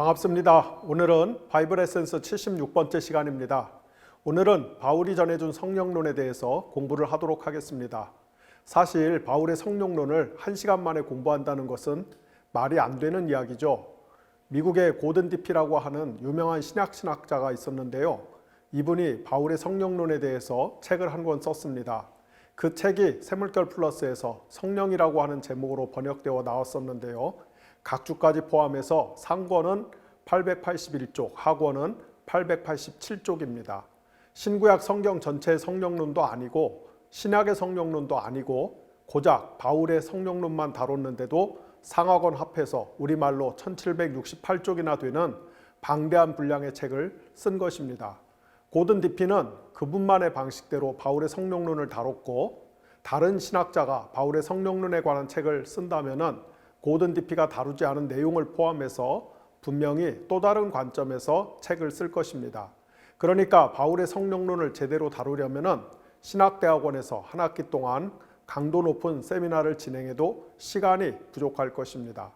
반갑습니다. 오늘은 바이블 에센스 76번째 시간입니다. 오늘은 바울이 전해준 성령론에 대해서 공부를 하도록 하겠습니다. 사실 바울의 성령론을 1시간 만에 공부한다는 것은 말이 안 되는 이야기죠. 미국의 고든 디피라고 하는 유명한 신학자가 있었는데요. 이분이 바울의 성령론에 대해서 책을 한 권 썼습니다. 그 책이 샘물결 플러스에서 성령이라고 하는 제목으로 번역되어 나왔었는데요. 각주까지 포함해서 상권은 881쪽, 하권은 887쪽입니다. 신구약 성경 전체의 성령론도 아니고 신약의 성령론도 아니고 고작 바울의 성령론만 다뤘는데도 상하권 합해서 우리말로 1768쪽이나 되는 방대한 분량의 책을 쓴 것입니다. 고든 디피는 그분만의 방식대로 바울의 성령론을 다뤘고, 다른 신학자가 바울의 성령론에 관한 책을 쓴다면은 고든 디피가 다루지 않은 내용을 포함해서 분명히 또 다른 관점에서 책을 쓸 것입니다. 그러니까 바울의 성령론을 제대로 다루려면은 신학대학원에서 한 학기 동안 강도 높은 세미나를 진행해도 시간이 부족할 것입니다.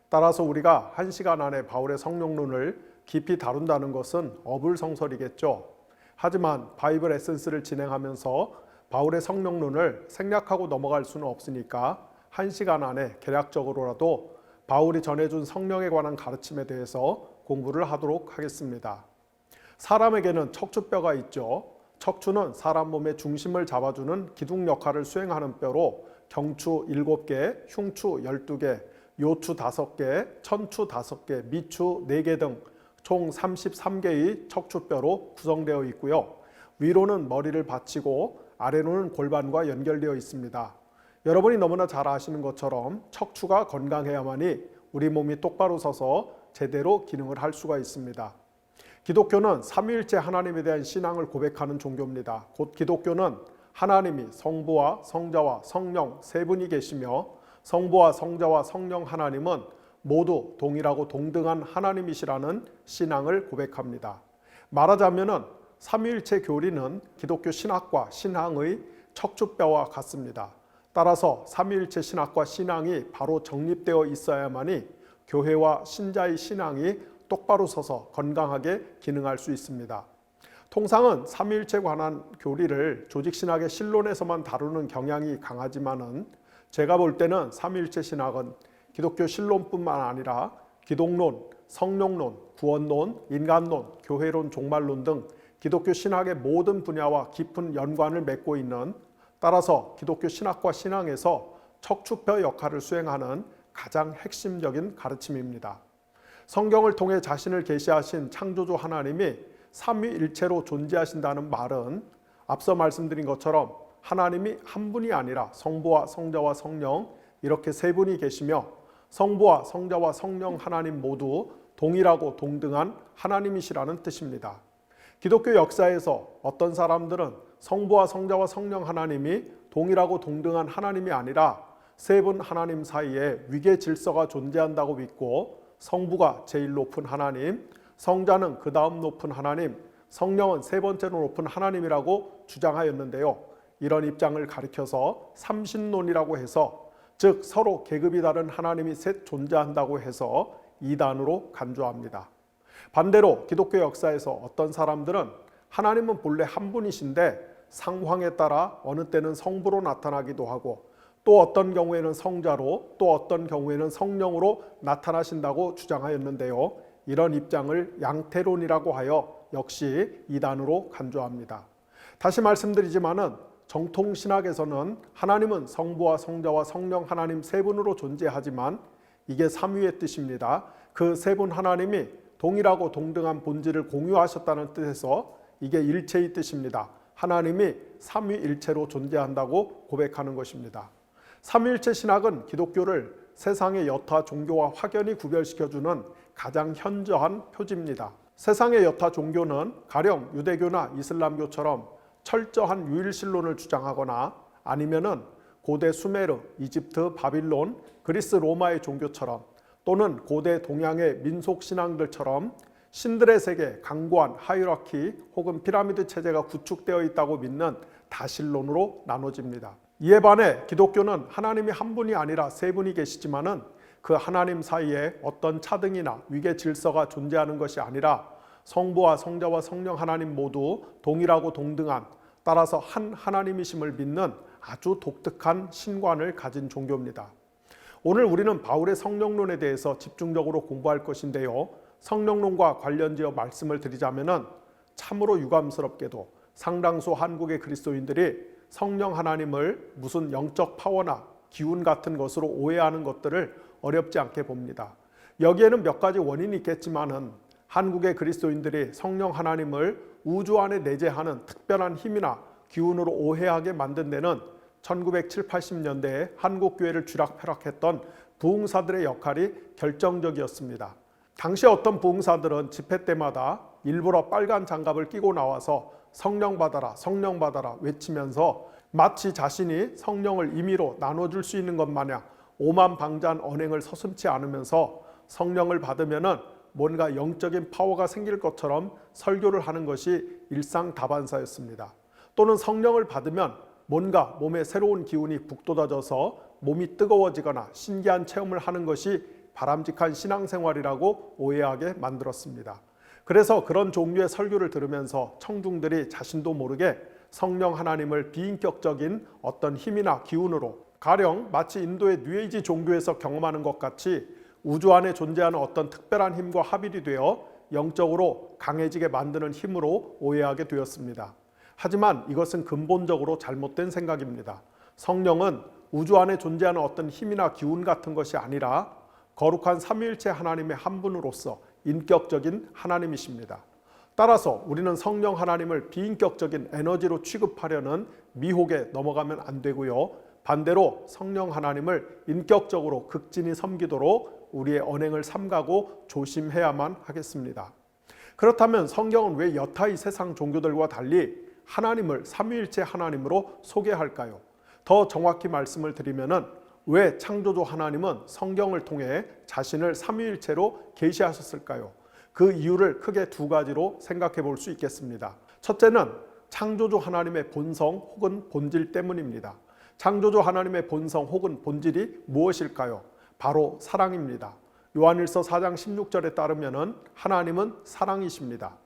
따라서 우리가 1시간 안에 바울의 성령론을 깊이 다룬다는 것은 어불성설이겠죠. 하지만 바이블 에센스를 진행하면서 바울의 성령론을 생략하고 넘어갈 수는 없으니까 1시간 안에 개략적으로라도 바울이 전해준 성령에 관한 가르침에 대해서 공부를 하도록 하겠습니다. 사람에게는 척추뼈가 있죠. 척추는 사람 몸의 중심을 잡아주는 기둥 역할을 수행하는 뼈로 경추 7개, 흉추 12개, 요추 5개, 천추 5개, 미추 4개 등 총 33개의 척추뼈로 구성되어 있고요. 위로는 머리를 받치고 아래로는 골반과 연결되어 있습니다. 여러분이 너무나 잘 아시는 것처럼 척추가 건강해야만이 우리 몸이 똑바로 서서 제대로 기능을 할 수가 있습니다. 기독교는 삼위일체 하나님에 대한 신앙을 고백하는 종교입니다. 곧 기독교는 하나님이 성부와 성자와 성령 세 분이 계시며 성부와 성자와 성령 하나님은 모두 동일하고 동등한 하나님이시라는 신앙을 고백합니다. 말하자면은 삼위일체 교리는 기독교 신학과 신앙의 척추뼈와 같습니다. 따라서 삼위일체 신학과 신앙이 바로 정립되어 있어야만이 교회와 신자의 신앙이 똑바로 서서 건강하게 기능할 수 있습니다. 통상은 삼위일체에 관한 교리를 조직신학의 신론에서만 다루는 경향이 강하지만은 제가 볼 때는 삼위일체 신학은 기독교 신론뿐만 아니라 기독론, 성령론, 구원론, 인간론, 교회론, 종말론 등 기독교 신학의 모든 분야와 깊은 연관을 맺고 있는, 따라서 기독교 신학과 신앙에서 척추뼈 역할을 수행하는 가장 핵심적인 가르침입니다. 성경을 통해 자신을 계시하신 창조주 하나님이 삼위일체로 존재하신다는 말은 앞서 말씀드린 것처럼 하나님이 한 분이 아니라 성부와 성자와 성령 이렇게 세 분이 계시며 성부와 성자와 성령 하나님 모두 동일하고 동등한 하나님이시라는 뜻입니다. 기독교 역사에서 어떤 사람들은 성부와 성자와 성령 하나님이 동일하고 동등한 하나님이 아니라 세 분 하나님 사이에 위계 질서가 존재한다고 믿고 성부가 제일 높은 하나님, 성자는 그 다음 높은 하나님, 성령은 세 번째로 높은 하나님이라고 주장하였는데요. 이런 입장을 가리켜서 삼신론이라고 해서, 즉 서로 계급이 다른 하나님이 셋 존재한다고 해서 이단으로 간주합니다. 반대로 기독교 역사에서 어떤 사람들은 하나님은 본래 한 분이신데 상황에 따라 어느 때는 성부로 나타나기도 하고 또 어떤 경우에는 성자로 또 어떤 경우에는 성령으로 나타나신다고 주장하였는데요. 이런 입장을 양태론이라고 하여 역시 이단으로 간주합니다. 다시 말씀드리지만은 정통신학에서는 하나님은 성부와 성자와 성령 하나님 세 분으로 존재하지만 이게 삼위의 뜻입니다. 그 세 분 하나님이 동일하고 동등한 본질을 공유하셨다는 뜻에서 이게 일체의 뜻입니다. 하나님이 삼위일체로 존재한다고 고백하는 것입니다. 삼위일체 신학은 기독교를 세상의 여타 종교와 확연히 구별시켜주는 가장 현저한 표지입니다. 세상의 여타 종교는 가령 유대교나 이슬람교처럼 철저한 유일신론을 주장하거나 아니면은 고대 수메르, 이집트, 바빌론, 그리스, 로마의 종교처럼 또는 고대 동양의 민속신앙들처럼 신들의 세계, 강고한 하이라키 혹은 피라미드 체제가 구축되어 있다고 믿는 다신론으로 나눠집니다. 이에 반해 기독교는 하나님이 한 분이 아니라 세 분이 계시지만은 그 하나님 사이에 어떤 차등이나 위계 질서가 존재하는 것이 아니라 성부와 성자와 성령 하나님 모두 동일하고 동등한, 따라서 한 하나님이심을 믿는 아주 독특한 신관을 가진 종교입니다. 오늘 우리는 바울의 성령론에 대해서 집중적으로 공부할 것인데요. 성령론과 관련지어 말씀을 드리자면 참으로 유감스럽게도 상당수 한국의 그리스도인들이 성령 하나님을 무슨 영적 파워나 기운 같은 것으로 오해하는 것들을 어렵지 않게 봅니다. 여기에는 몇 가지 원인이 있겠지만은 한국의 그리스도인들이 성령 하나님을 우주 안에 내재하는 특별한 힘이나 기운으로 오해하게 만든 데는 1970, 80년대에 한국교회를 쥐락펴락했던 부흥사들의 역할이 결정적이었습니다. 당시 어떤 부흥사들은 집회 때마다 일부러 빨간 장갑을 끼고 나와서 성령 받아라, 성령 받아라 외치면서 마치 자신이 성령을 임의로 나눠줄 수 있는 것 마냥 오만방자한 언행을 서슴지 않으면서 성령을 받으면은 뭔가 영적인 파워가 생길 것처럼 설교를 하는 것이 일상다반사였습니다. 또는 성령을 받으면 뭔가 몸에 새로운 기운이 북돋아져서 몸이 뜨거워지거나 신기한 체험을 하는 것이 바람직한 신앙생활이라고 오해하게 만들었습니다. 그래서 그런 종류의 설교를 들으면서 청중들이 자신도 모르게 성령 하나님을 비인격적인 어떤 힘이나 기운으로, 가령 마치 인도의 뉴에이지 종교에서 경험하는 것 같이 우주 안에 존재하는 어떤 특별한 힘과 합일이 되어 영적으로 강해지게 만드는 힘으로 오해하게 되었습니다. 하지만 이것은 근본적으로 잘못된 생각입니다. 성령은 우주 안에 존재하는 어떤 힘이나 기운 같은 것이 아니라 거룩한 삼위일체 하나님의 한 분으로서 인격적인 하나님이십니다. 따라서 우리는 성령 하나님을 비인격적인 에너지로 취급하려는 미혹에 넘어가면 안 되고요. 반대로 성령 하나님을 인격적으로 극진히 섬기도록 우리의 언행을 삼가고 조심해야만 하겠습니다. 그렇다면 성경은 왜 여타 이 세상 종교들과 달리 하나님을 삼위일체 하나님으로 소개할까요? 더 정확히 말씀을 드리면은 왜 창조주 하나님은 성경을 통해 자신을 삼위일체로 계시하셨을까요? 그 이유를 크게 두 가지로 생각해 볼 수 있겠습니다. 첫째는 창조주 하나님의 본성 혹은 본질 때문입니다. 창조주 하나님의 본성 혹은 본질이 무엇일까요? 바로 사랑입니다. 요한일서 4장 16절에 따르면 하나님은 사랑이십니다.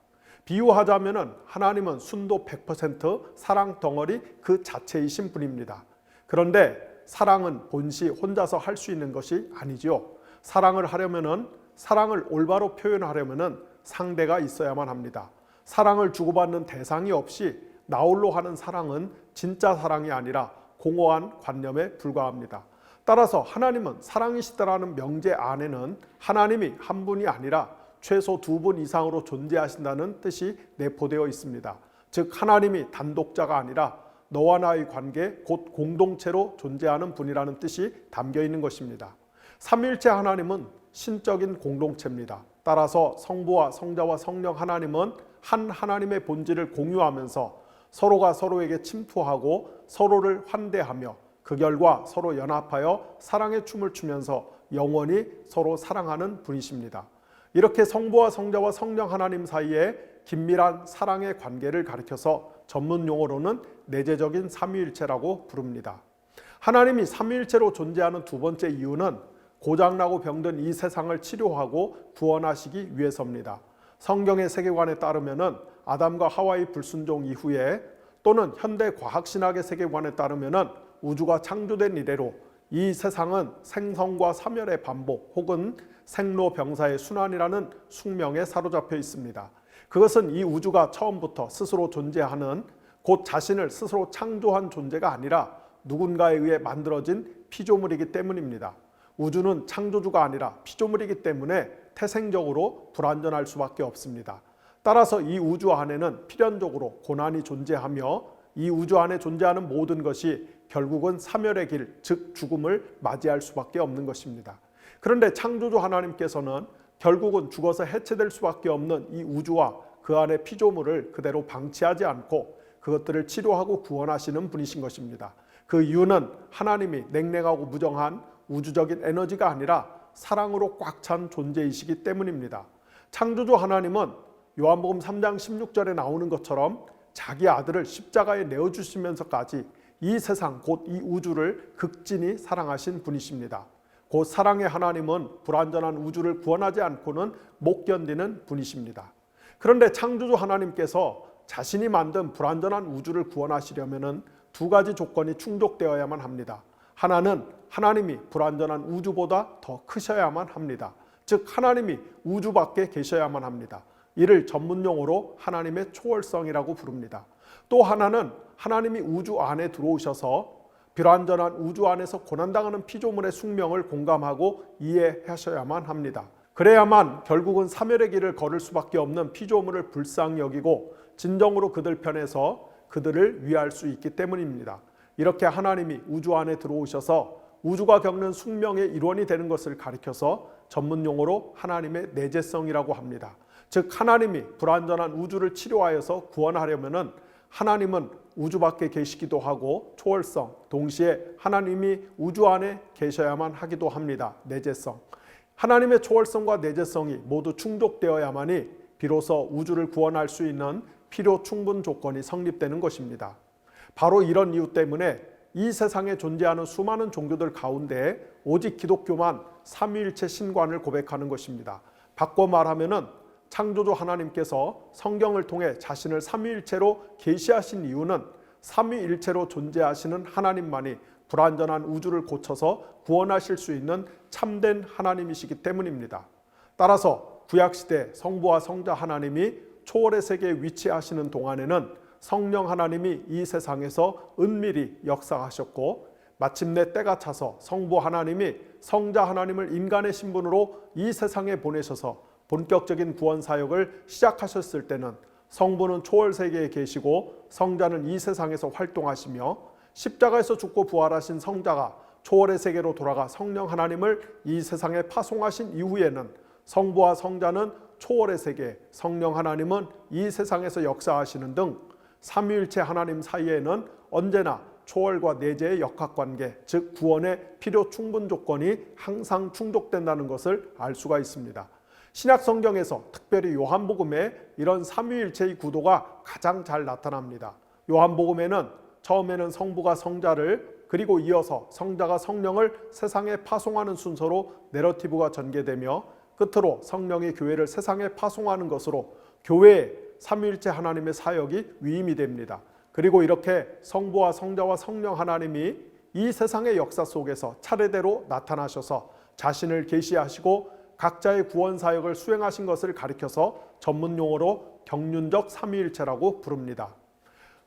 비유하자면 하나님은 순도 100% 사랑 덩어리 그 자체이신 분입니다. 그런데 사랑은 본시 혼자서 할 수 있는 것이 아니지요. 사랑을 하려면은, 사랑을 올바로 표현하려면은 상대가 있어야만 합니다. 사랑을 주고받는 대상이 없이 나홀로 하는 사랑은 진짜 사랑이 아니라 공허한 관념에 불과합니다. 따라서 하나님은 사랑이시다라는 명제 안에는 하나님이 한 분이 아니라 최소 두 분 이상으로 존재하신다는 뜻이 내포되어 있습니다. 즉 하나님이 단독자가 아니라 너와 나의 관계, 곧 공동체로 존재하는 분이라는 뜻이 담겨 있는 것입니다. 삼위일체 하나님은 신적인 공동체입니다. 따라서 성부와 성자와 성령 하나님은 한 하나님의 본질을 공유하면서 서로가 서로에게 침투하고 서로를 환대하며 그 결과 서로 연합하여 사랑의 춤을 추면서 영원히 서로 사랑하는 분이십니다. 이렇게 성부와 성자와 성령 하나님 사이에 긴밀한 사랑의 관계를 가리켜서 전문 용어로는 내재적인 삼위일체라고 부릅니다. 하나님이 삼위일체로 존재하는 두 번째 이유는 고장나고 병든 이 세상을 치료하고 구원하시기 위해서입니다. 성경의 세계관에 따르면 아담과 하와의 불순종 이후에, 또는 현대 과학신학의 세계관에 따르면 우주가 창조된 이래로 이 세상은 생성과 사멸의 반복 혹은 생로병사의 순환이라는 숙명에 사로잡혀 있습니다. 그것은 이 우주가 처음부터 스스로 존재하는, 곧 자신을 스스로 창조한 존재가 아니라 누군가에 의해 만들어진 피조물이기 때문입니다. 우주는 창조주가 아니라 피조물이기 때문에 태생적으로 불완전할 수밖에 없습니다. 따라서 이 우주 안에는 필연적으로 고난이 존재하며 이 우주 안에 존재하는 모든 것이 결국은 사멸의 길, 즉 죽음을 맞이할 수밖에 없는 것입니다. 그런데 창조주 하나님께서는 결국은 죽어서 해체될 수밖에 없는 이 우주와 그 안의 피조물을 그대로 방치하지 않고 그것들을 치료하고 구원하시는 분이신 것입니다. 그 이유는 하나님이 냉랭하고 무정한 우주적인 에너지가 아니라 사랑으로 꽉 찬 존재이시기 때문입니다. 창조주 하나님은 요한복음 3장 16절에 나오는 것처럼 자기 아들을 십자가에 내어주시면서까지 이 세상 곧 이 우주를 극진히 사랑하신 분이십니다. 곧 사랑의 하나님은 불완전한 우주를 구원하지 않고는 못 견디는 분이십니다. 그런데 창조주 하나님께서 자신이 만든 불완전한 우주를 구원하시려면 두 가지 조건이 충족되어야만 합니다. 하나는 하나님이 불완전한 우주보다 더 크셔야만 합니다. 즉 하나님이 우주 밖에 계셔야만 합니다. 이를 전문용어로 하나님의 초월성이라고 부릅니다. 또 하나는 하나님이 우주 안에 들어오셔서 불완전한 우주 안에서 고난당하는 피조물의 숙명을 공감하고 이해하셔야만 합니다. 그래야만 결국은 사멸의 길을 걸을 수밖에 없는 피조물을 불쌍히 여기고 진정으로 그들 편에서 그들을 위할 수 있기 때문입니다. 이렇게 하나님이 우주 안에 들어오셔서 우주가 겪는 숙명의 일원이 되는 것을 가리켜서 전문용어로 하나님의 내재성이라고 합니다. 즉 하나님이 불완전한 우주를 치료하여서 구원하려면 하나님은 우주 밖에 계시기도 하고 초월성, 동시에 하나님이 우주 안에 계셔야만 하기도 합니다. 내재성. 하나님의 초월성과 내재성이 모두 충족되어야만이 비로소 우주를 구원할 수 있는 필요 충분 조건이 성립되는 것입니다. 바로 이런 이유 때문에 이 세상에 존재하는 수많은 종교들 가운데 오직 기독교만 삼위일체 신관을 고백하는 것입니다. 바꿔 말하면은 창조주 하나님께서 성경을 통해 자신을 삼위일체로 계시하신 이유는 삼위일체로 존재하시는 하나님만이 불완전한 우주를 고쳐서 구원하실 수 있는 참된 하나님이시기 때문입니다. 따라서 구약시대 성부와 성자 하나님이 초월의 세계에 위치하시는 동안에는 성령 하나님이 이 세상에서 은밀히 역사하셨고 마침내 때가 차서 성부 하나님이 성자 하나님을 인간의 신분으로 이 세상에 보내셔서 본격적인 구원 사역을 시작하셨을 때는 성부는 초월 세계에 계시고 성자는 이 세상에서 활동하시며 십자가에서 죽고 부활하신 성자가 초월의 세계로 돌아가 성령 하나님을 이 세상에 파송하신 이후에는 성부와 성자는 초월의 세계, 성령 하나님은 이 세상에서 역사하시는 등 삼위일체 하나님 사이에는 언제나 초월과 내재의 역학관계, 즉 구원의 필요 충분 조건이 항상 충족된다는 것을 알 수가 있습니다. 신약 성경에서 특별히 요한복음에 이런 삼위일체의 구도가 가장 잘 나타납니다. 요한복음에는 처음에는 성부가 성자를 그리고 이어서 성자가 성령을 세상에 파송하는 순서로 내러티브가 전개되며 끝으로 성령이 교회를 세상에 파송하는 것으로 교회의 삼위일체 하나님의 사역이 위임이 됩니다. 그리고 이렇게 성부와 성자와 성령 하나님이 이 세상의 역사 속에서 차례대로 나타나셔서 자신을 계시하시고 각자의 구원 사역을 수행하신 것을 가리켜서 전문용어로 경륜적 삼위일체라고 부릅니다.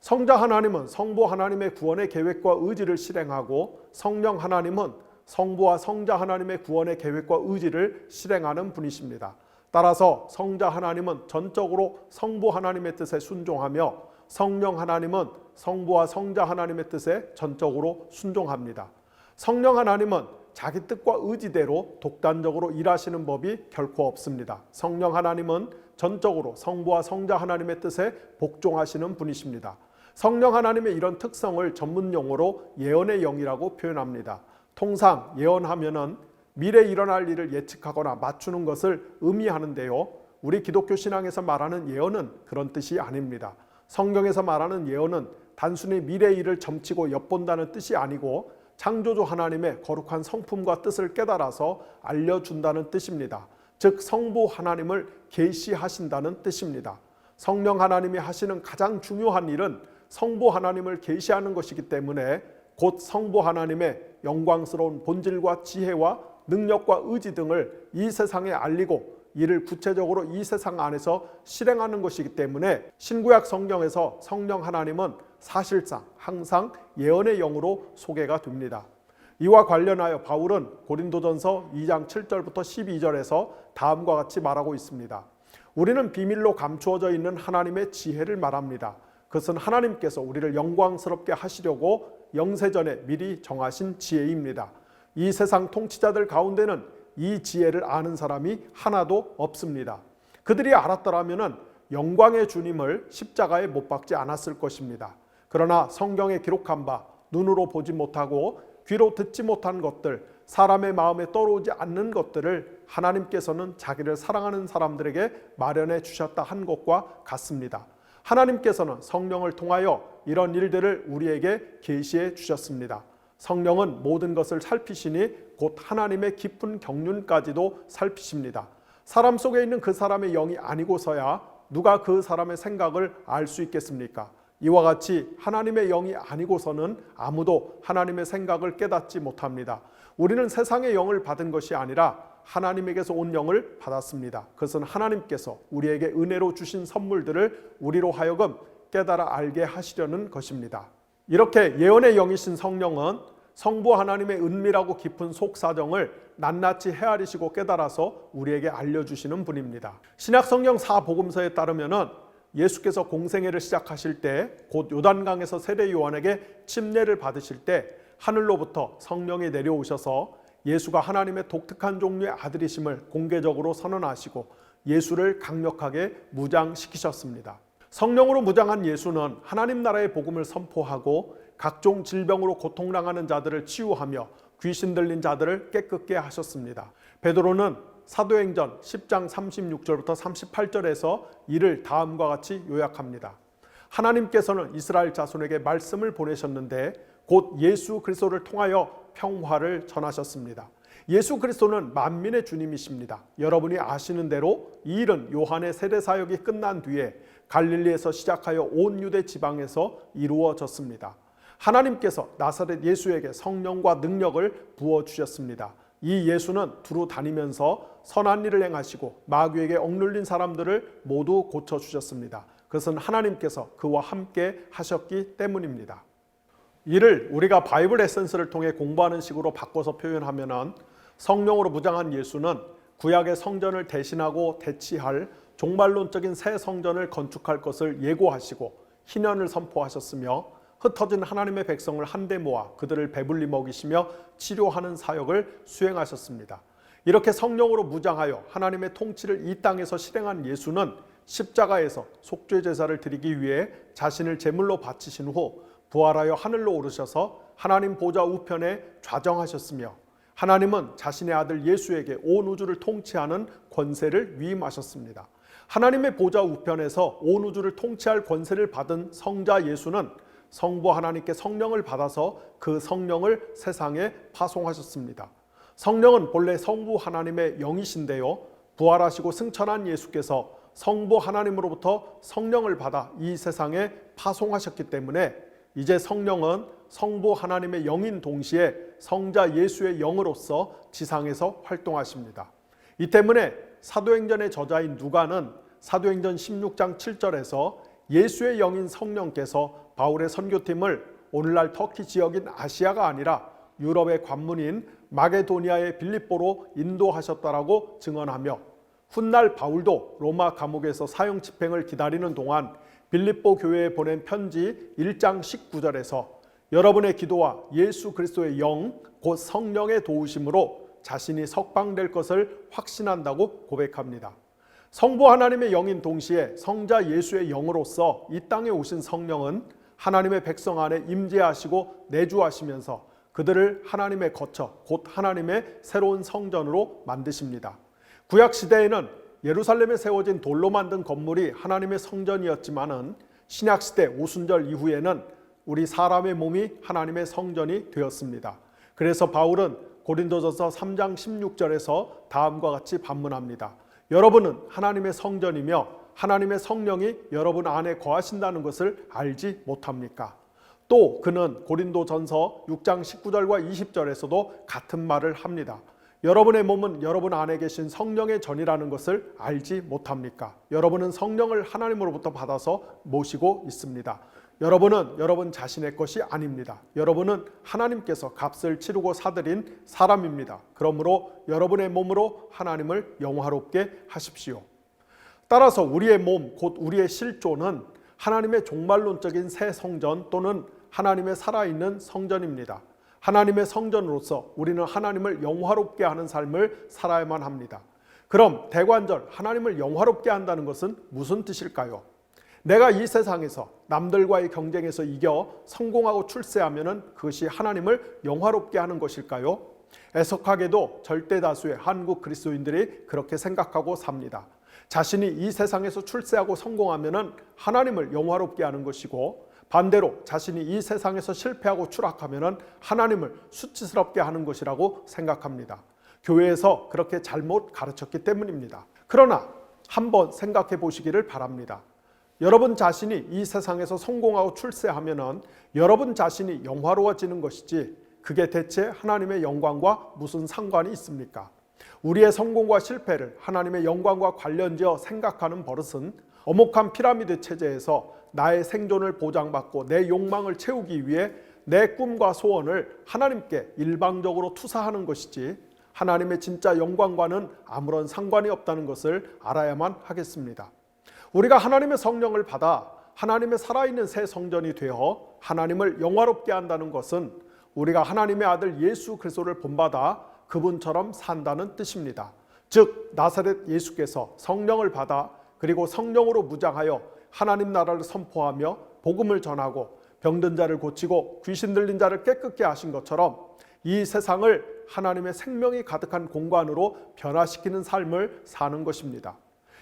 성자 하나님은 성부 하나님의 구원의 계획과 의지를 실행하고 성령 하나님은 성부와 성자 하나님의 구원의 계획과 의지를 실행하는 분이십니다. 따라서 성자 하나님은 전적으로 성부 하나님의 뜻에 순종하며 성령 하나님은 성부와 성자 하나님의 뜻에 전적으로 순종합니다. 성령 하나님은 자기 뜻과 의지대로 독단적으로 일하시는 법이 결코 없습니다. 성령 하나님은 전적으로 성부와 성자 하나님의 뜻에 복종하시는 분이십니다. 성령 하나님의 이런 특성을 전문용어로 예언의 영이라고 표현합니다. 통상 예언하면은 미래에 일어날 일을 예측하거나 맞추는 것을 의미하는데요. 우리 기독교 신앙에서 말하는 예언은 그런 뜻이 아닙니다. 성경에서 말하는 예언은 단순히 미래의 일을 점치고 엿본다는 뜻이 아니고 창조주 하나님의 거룩한 성품과 뜻을 깨달아서 알려준다는 뜻입니다. 즉 성부 하나님을 계시하신다는 뜻입니다. 성령 하나님이 하시는 가장 중요한 일은 성부 하나님을 계시하는 것이기 때문에 곧 성부 하나님의 영광스러운 본질과 지혜와 능력과 의지 등을 이 세상에 알리고 이를 구체적으로 이 세상 안에서 실행하는 것이기 때문에 신구약 성경에서 성령 하나님은 사실상 항상 예언의 영으로 소개가 됩니다. 이와 관련하여 바울은 고린도전서 2장 7절부터 12절에서 다음과 같이 말하고 있습니다. 우리는 비밀로 감추어져 있는 하나님의 지혜를 말합니다. 그것은 하나님께서 우리를 영광스럽게 하시려고 영세전에 미리 정하신 지혜입니다. 이 세상 통치자들 가운데는 이 지혜를 아는 사람이 하나도 없습니다. 그들이 알았더라면 영광의 주님을 십자가에 못 박지 않았을 것입니다. 그러나 성경에 기록한 바 눈으로 보지 못하고 귀로 듣지 못한 것들, 사람의 마음에 떠오르지 않는 것들을 하나님께서는 자기를 사랑하는 사람들에게 마련해 주셨다 한 것과 같습니다. 하나님께서는 성령을 통하여 이런 일들을 우리에게 계시해 주셨습니다. 성령은 모든 것을 살피시니 곧 하나님의 깊은 경륜까지도 살피십니다. 사람 속에 있는 그 사람의 영이 아니고서야 누가 그 사람의 생각을 알 수 있겠습니까? 이와 같이 하나님의 영이 아니고서는 아무도 하나님의 생각을 깨닫지 못합니다. 우리는 세상의 영을 받은 것이 아니라 하나님에게서 온 영을 받았습니다. 그것은 하나님께서 우리에게 은혜로 주신 선물들을 우리로 하여금 깨달아 알게 하시려는 것입니다. 이렇게 예언의 영이신 성령은 성부 하나님의 은밀하고 깊은 속사정을 낱낱이 헤아리시고 깨달아서 우리에게 알려주시는 분입니다. 신약성경 사복음서에 따르면 예수께서 공생애를 시작하실 때 곧 요단강에서 세례 요한에게 침례를 받으실 때 하늘로부터 성령이 내려오셔서 예수가 하나님의 독특한 종류의 아들이심을 공개적으로 선언하시고 예수를 강력하게 무장시키셨습니다. 성령으로 무장한 예수는 하나님 나라의 복음을 선포하고 각종 질병으로 고통당하는 자들을 치유하며 귀신 들린 자들을 깨끗게 하셨습니다. 베드로는 사도행전 10장 36절부터 38절에서 이를 다음과 같이 요약합니다. 하나님께서는 이스라엘 자손에게 말씀을 보내셨는데 곧 예수 그리스도를 통하여 평화를 전하셨습니다. 예수 그리스도는 만민의 주님이십니다. 여러분이 아시는 대로 이 일은 요한의 세례 사역이 끝난 뒤에 갈릴리에서 시작하여 온 유대 지방에서 이루어졌습니다. 하나님께서 나사렛 예수에게 성령과 능력을 부어주셨습니다. 이 예수는 두루 다니면서 선한 일을 행하시고 마귀에게 억눌린 사람들을 모두 고쳐주셨습니다. 그것은 하나님께서 그와 함께 하셨기 때문입니다. 이를 우리가 바이블 에센스를 통해 공부하는 식으로 바꿔서 표현하면 성령으로 무장한 예수는 구약의 성전을 대신하고 대치할 종말론적인 새 성전을 건축할 것을 예고하시고 희년을 선포하셨으며 흩어진 하나님의 백성을 한데 모아 그들을 배불리 먹이시며 치료하는 사역을 수행하셨습니다. 이렇게 성령으로 무장하여 하나님의 통치를 이 땅에서 실행한 예수는 십자가에서 속죄 제사를 드리기 위해 자신을 제물로 바치신 후 부활하여 하늘로 오르셔서 하나님 보좌 우편에 좌정하셨으며 하나님은 자신의 아들 예수에게 온 우주를 통치하는 권세를 위임하셨습니다. 하나님의 보좌 우편에서 온 우주를 통치할 권세를 받은 성자 예수는 성부 하나님께 성령을 받아서 그 성령을 세상에 파송하셨습니다. 성령은 본래 성부 하나님의 영이신데요, 부활하시고 승천한 예수께서 성부 하나님으로부터 성령을 받아 이 세상에 파송하셨기 때문에 이제 성령은 성부 하나님의 영인 동시에 성자 예수의 영으로서 지상에서 활동하십니다. 이 때문에 사도행전의 저자인 누가는 사도행전 16장 7절에서 예수의 영인 성령께서 바울의 선교팀을 오늘날 터키 지역인 아시아가 아니라 유럽의 관문인 마게도니아의 빌립보로 인도하셨다라고 증언하며 훗날 바울도 로마 감옥에서 사형 집행을 기다리는 동안 빌립보 교회에 보낸 편지 1장 19절에서 여러분의 기도와 예수 그리스도의 영, 곧 성령의 도우심으로 자신이 석방될 것을 확신한다고 고백합니다. 성부 하나님의 영인 동시에 성자 예수의 영으로서 이 땅에 오신 성령은 하나님의 백성 안에 임재하시고 내주하시면서 그들을 하나님의 거처, 곧 하나님의 새로운 성전으로 만드십니다. 구약 시대에는 예루살렘에 세워진 돌로 만든 건물이 하나님의 성전이었지만은 신약 시대 오순절 이후에는 우리 사람의 몸이 하나님의 성전이 되었습니다. 그래서 바울은 고린도전서 3장 16절에서 다음과 같이 반문합니다. 여러분은 하나님의 성전이며 하나님의 성령이 여러분 안에 거하신다는 것을 알지 못합니까? 또 그는 고린도전서 6장 19절과 20절에서도 같은 말을 합니다. 여러분의 몸은 여러분 안에 계신 성령의 전이라는 것을 알지 못합니까? 여러분은 성령을 하나님으로부터 받아서 모시고 있습니다. 여러분은 여러분 자신의 것이 아닙니다. 여러분은 하나님께서 값을 치르고 사들인 사람입니다. 그러므로 여러분의 몸으로 하나님을 영화롭게 하십시오. 따라서 우리의 몸, 곧 우리의 실존은 하나님의 종말론적인 새 성전 또는 하나님의 살아있는 성전입니다. 하나님의 성전으로서 우리는 하나님을 영화롭게 하는 삶을 살아야만 합니다. 그럼 대관절 하나님을 영화롭게 한다는 것은 무슨 뜻일까요? 내가 이 세상에서 남들과의 경쟁에서 이겨 성공하고 출세하면 그것이 하나님을 영화롭게 하는 것일까요? 애석하게도 절대 다수의 한국 그리스도인들이 그렇게 생각하고 삽니다. 자신이 이 세상에서 출세하고 성공하면 하나님을 영화롭게 하는 것이고 반대로 자신이 이 세상에서 실패하고 추락하면 하나님을 수치스럽게 하는 것이라고 생각합니다. 교회에서 그렇게 잘못 가르쳤기 때문입니다. 그러나 한번 생각해 보시기를 바랍니다. 여러분 자신이 이 세상에서 성공하고 출세하면 여러분 자신이 영화로워지는 것이지 그게 대체 하나님의 영광과 무슨 상관이 있습니까? 우리의 성공과 실패를 하나님의 영광과 관련지어 생각하는 버릇은 엄혹한 피라미드 체제에서 나의 생존을 보장받고 내 욕망을 채우기 위해 내 꿈과 소원을 하나님께 일방적으로 투사하는 것이지 하나님의 진짜 영광과는 아무런 상관이 없다는 것을 알아야만 하겠습니다. 우리가 하나님의 성령을 받아 하나님의 살아있는 새 성전이 되어 하나님을 영화롭게 한다는 것은 우리가 하나님의 아들 예수 그리스도를 본받아 그분처럼 산다는 뜻입니다. 즉 나사렛 예수께서 성령을 받아 그리고 성령으로 무장하여 하나님 나라를 선포하며 복음을 전하고 병든 자를 고치고 귀신 들린 자를 깨끗게 하신 것처럼 이 세상을 하나님의 생명이 가득한 공간으로 변화시키는 삶을 사는 것입니다.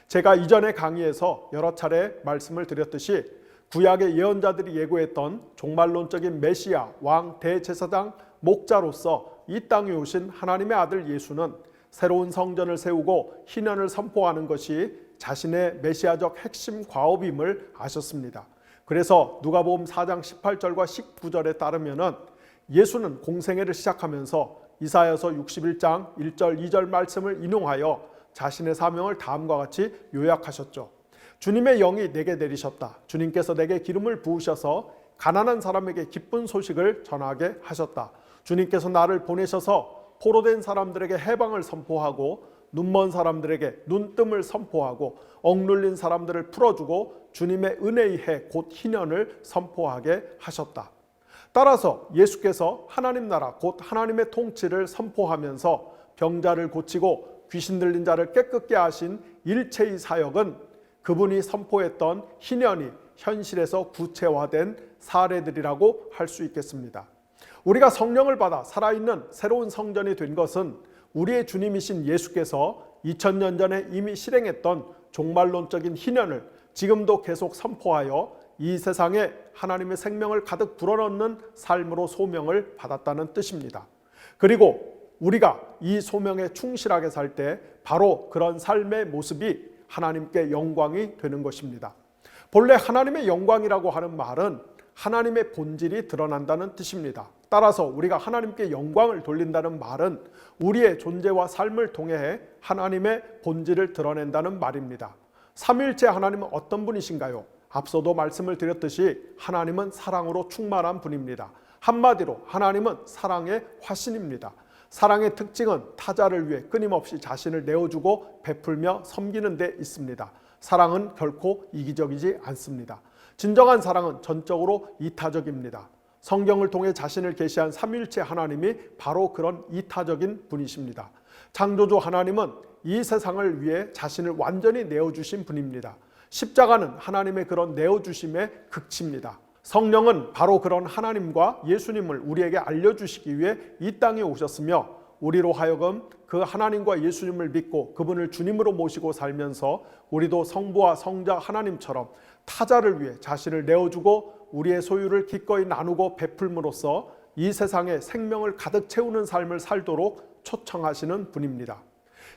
제가 이전의 강의에서 여러 차례 말씀을 드렸듯이 구약의 예언자들이 예고했던 종말론적인 메시아, 왕, 대제사장, 목자로서 이 땅에 오신 하나님의 아들 예수는 새로운 성전을 세우고 희년을 선포하는 것이 자신의 메시아적 핵심 과업임을 아셨습니다. 그래서 누가복음 4장 18절과 19절에 따르면 예수는 공생애를 시작하면서 이사야서 61장 1절 2절 말씀을 인용하여 자신의 사명을 다음과 같이 요약하셨죠. 주님의 영이 내게 내리셨다. 주님께서 내게 기름을 부으셔서 가난한 사람에게 기쁜 소식을 전하게 하셨다. 주님께서 나를 보내셔서 포로된 사람들에게 해방을 선포하고 눈먼 사람들에게 눈뜸을 선포하고 억눌린 사람들을 풀어주고 주님의 은혜의 해 곧 희년을 선포하게 하셨다. 따라서 예수께서 하나님 나라 곧 하나님의 통치를 선포하면서 병자를 고치고 귀신 들린 자를 깨끗게 하신 일체의 사역은 그분이 선포했던 희년이 현실에서 구체화된 사례들이라고 할 수 있겠습니다. 우리가 성령을 받아 살아있는 새로운 성전이 된 것은 우리의 주님이신 예수께서 2000년 전에 이미 실행했던 종말론적인 희년을 지금도 계속 선포하여 이 세상에 하나님의 생명을 가득 불어넣는 삶으로 소명을 받았다는 뜻입니다. 그리고 우리가 이 소명에 충실하게 살 때 바로 그런 삶의 모습이 하나님께 영광이 되는 것입니다. 본래 하나님의 영광이라고 하는 말은 하나님의 본질이 드러난다는 뜻입니다. 따라서 우리가 하나님께 영광을 돌린다는 말은 우리의 존재와 삶을 통해 하나님의 본질을 드러낸다는 말입니다. 삼위일체 하나님은 어떤 분이신가요? 앞서도 말씀을 드렸듯이 하나님은 사랑으로 충만한 분입니다. 한마디로 하나님은 사랑의 화신입니다. 사랑의 특징은 타자를 위해 끊임없이 자신을 내어주고 베풀며 섬기는 데 있습니다. 사랑은 결코 이기적이지 않습니다. 진정한 사랑은 전적으로 이타적입니다. 성경을 통해 자신을 계시한 삼위일체 하나님이 바로 그런 이타적인 분이십니다. 창조주 하나님은 이 세상을 위해 자신을 완전히 내어주신 분입니다. 십자가는 하나님의 그런 내어주심의 극치입니다. 성령은 바로 그런 하나님과 예수님을 우리에게 알려주시기 위해 이 땅에 오셨으며 우리로 하여금 그 하나님과 예수님을 믿고 그분을 주님으로 모시고 살면서 우리도 성부와 성자 하나님처럼 타자를 위해 자신을 내어주고 우리의 소유를 기꺼이 나누고 베풀므로써 이 세상에 생명을 가득 채우는 삶을 살도록 초청하시는 분입니다.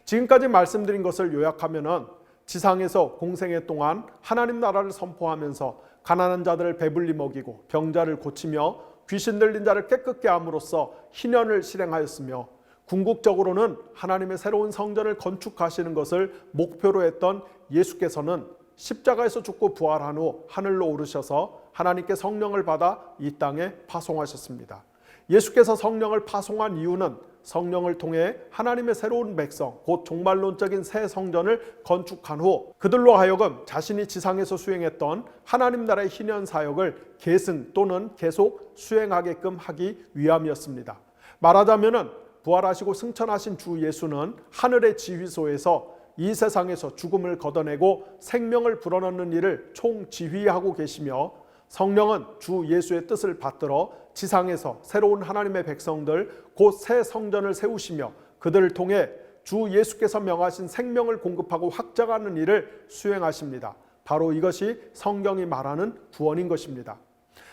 지금까지 말씀드린 것을 요약하면 지상에서 공생애 동안 하나님 나라를 선포하면서 가난한 자들을 배불리 먹이고 병자를 고치며 귀신 들린 자를 깨끗게 함으로써 희년을 실행하였으며 궁극적으로는 하나님의 새로운 성전을 건축하시는 것을 목표로 했던 예수께서는 십자가에서 죽고 부활한 후 하늘로 오르셔서 하나님께 성령을 받아 이 땅에 파송하셨습니다. 예수께서 성령을 파송한 이유는 성령을 통해 하나님의 새로운 백성, 곧 종말론적인 새 성전을 건축한 후 그들로 하여금 자신이 지상에서 수행했던 하나님 나라의 희년 사역을 계승 또는 계속 수행하게끔 하기 위함이었습니다. 말하자면 부활하시고 승천하신 주 예수는 하늘의 지휘소에서 이 세상에서 죽음을 걷어내고 생명을 불어넣는 일을 총지휘하고 계시며 성령은 주 예수의 뜻을 받들어 지상에서 새로운 하나님의 백성들 곧 새 성전을 세우시며 그들을 통해 주 예수께서 명하신 생명을 공급하고 확장하는 일을 수행하십니다. 바로 이것이 성경이 말하는 구원인 것입니다.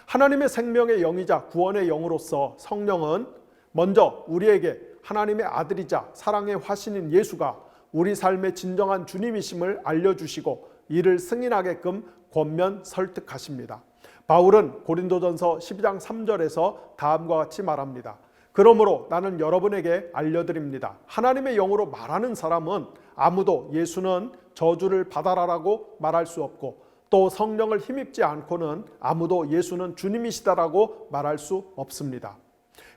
하나님의 생명의 영이자 구원의 영으로서 성령은 먼저 우리에게 하나님의 아들이자 사랑의 화신인 예수가 우리 삶의 진정한 주님이심을 알려주시고 이를 승인하게끔 권면 설득하십니다. 바울은 고린도전서 12장 3절에서 다음과 같이 말합니다. 그러므로 나는 여러분에게 알려드립니다. 하나님의 영으로 말하는 사람은 아무도 예수는 저주를 받아라라고 말할 수 없고 또 성령을 힘입지 않고는 아무도 예수는 주님이시다라고 말할 수 없습니다.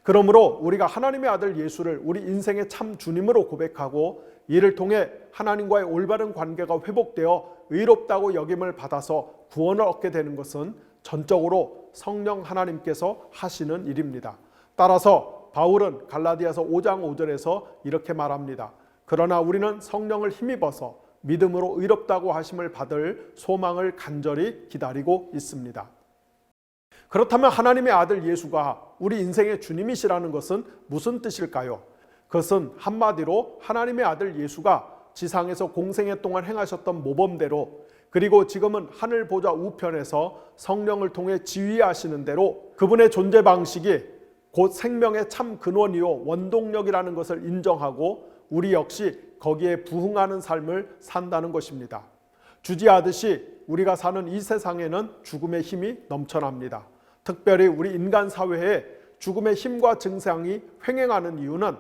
그러므로 우리가 하나님의 아들 예수를 우리 인생의 참 주님으로 고백하고 이를 통해 하나님과의 올바른 관계가 회복되어 의롭다고 여김을 받아서 구원을 얻게 되는 것은 전적으로 성령 하나님께서 하시는 일입니다. 따라서 바울은 갈라디아서 5장 5절에서 이렇게 말합니다. 그러나 우리는 성령을 힘입어서 믿음으로 의롭다고 하심을 받을 소망을 간절히 기다리고 있습니다. 그렇다면 하나님의 아들 예수가 우리 인생의 주님이시라는 것은 무슨 뜻일까요? 그것은 한마디로 하나님의 아들 예수가 지상에서 공생애 동안 행하셨던 모범대로 그리고 지금은 하늘 보좌 우편에서 성령을 통해 지휘하시는 대로 그분의 존재 방식이 곧 생명의 참 근원이요 원동력이라는 것을 인정하고 우리 역시 거기에 부응하는 삶을 산다는 것입니다. 주지하듯이 우리가 사는 이 세상에는 죽음의 힘이 넘쳐납니다. 특별히 우리 인간 사회에 죽음의 힘과 증상이 횡행하는 이유는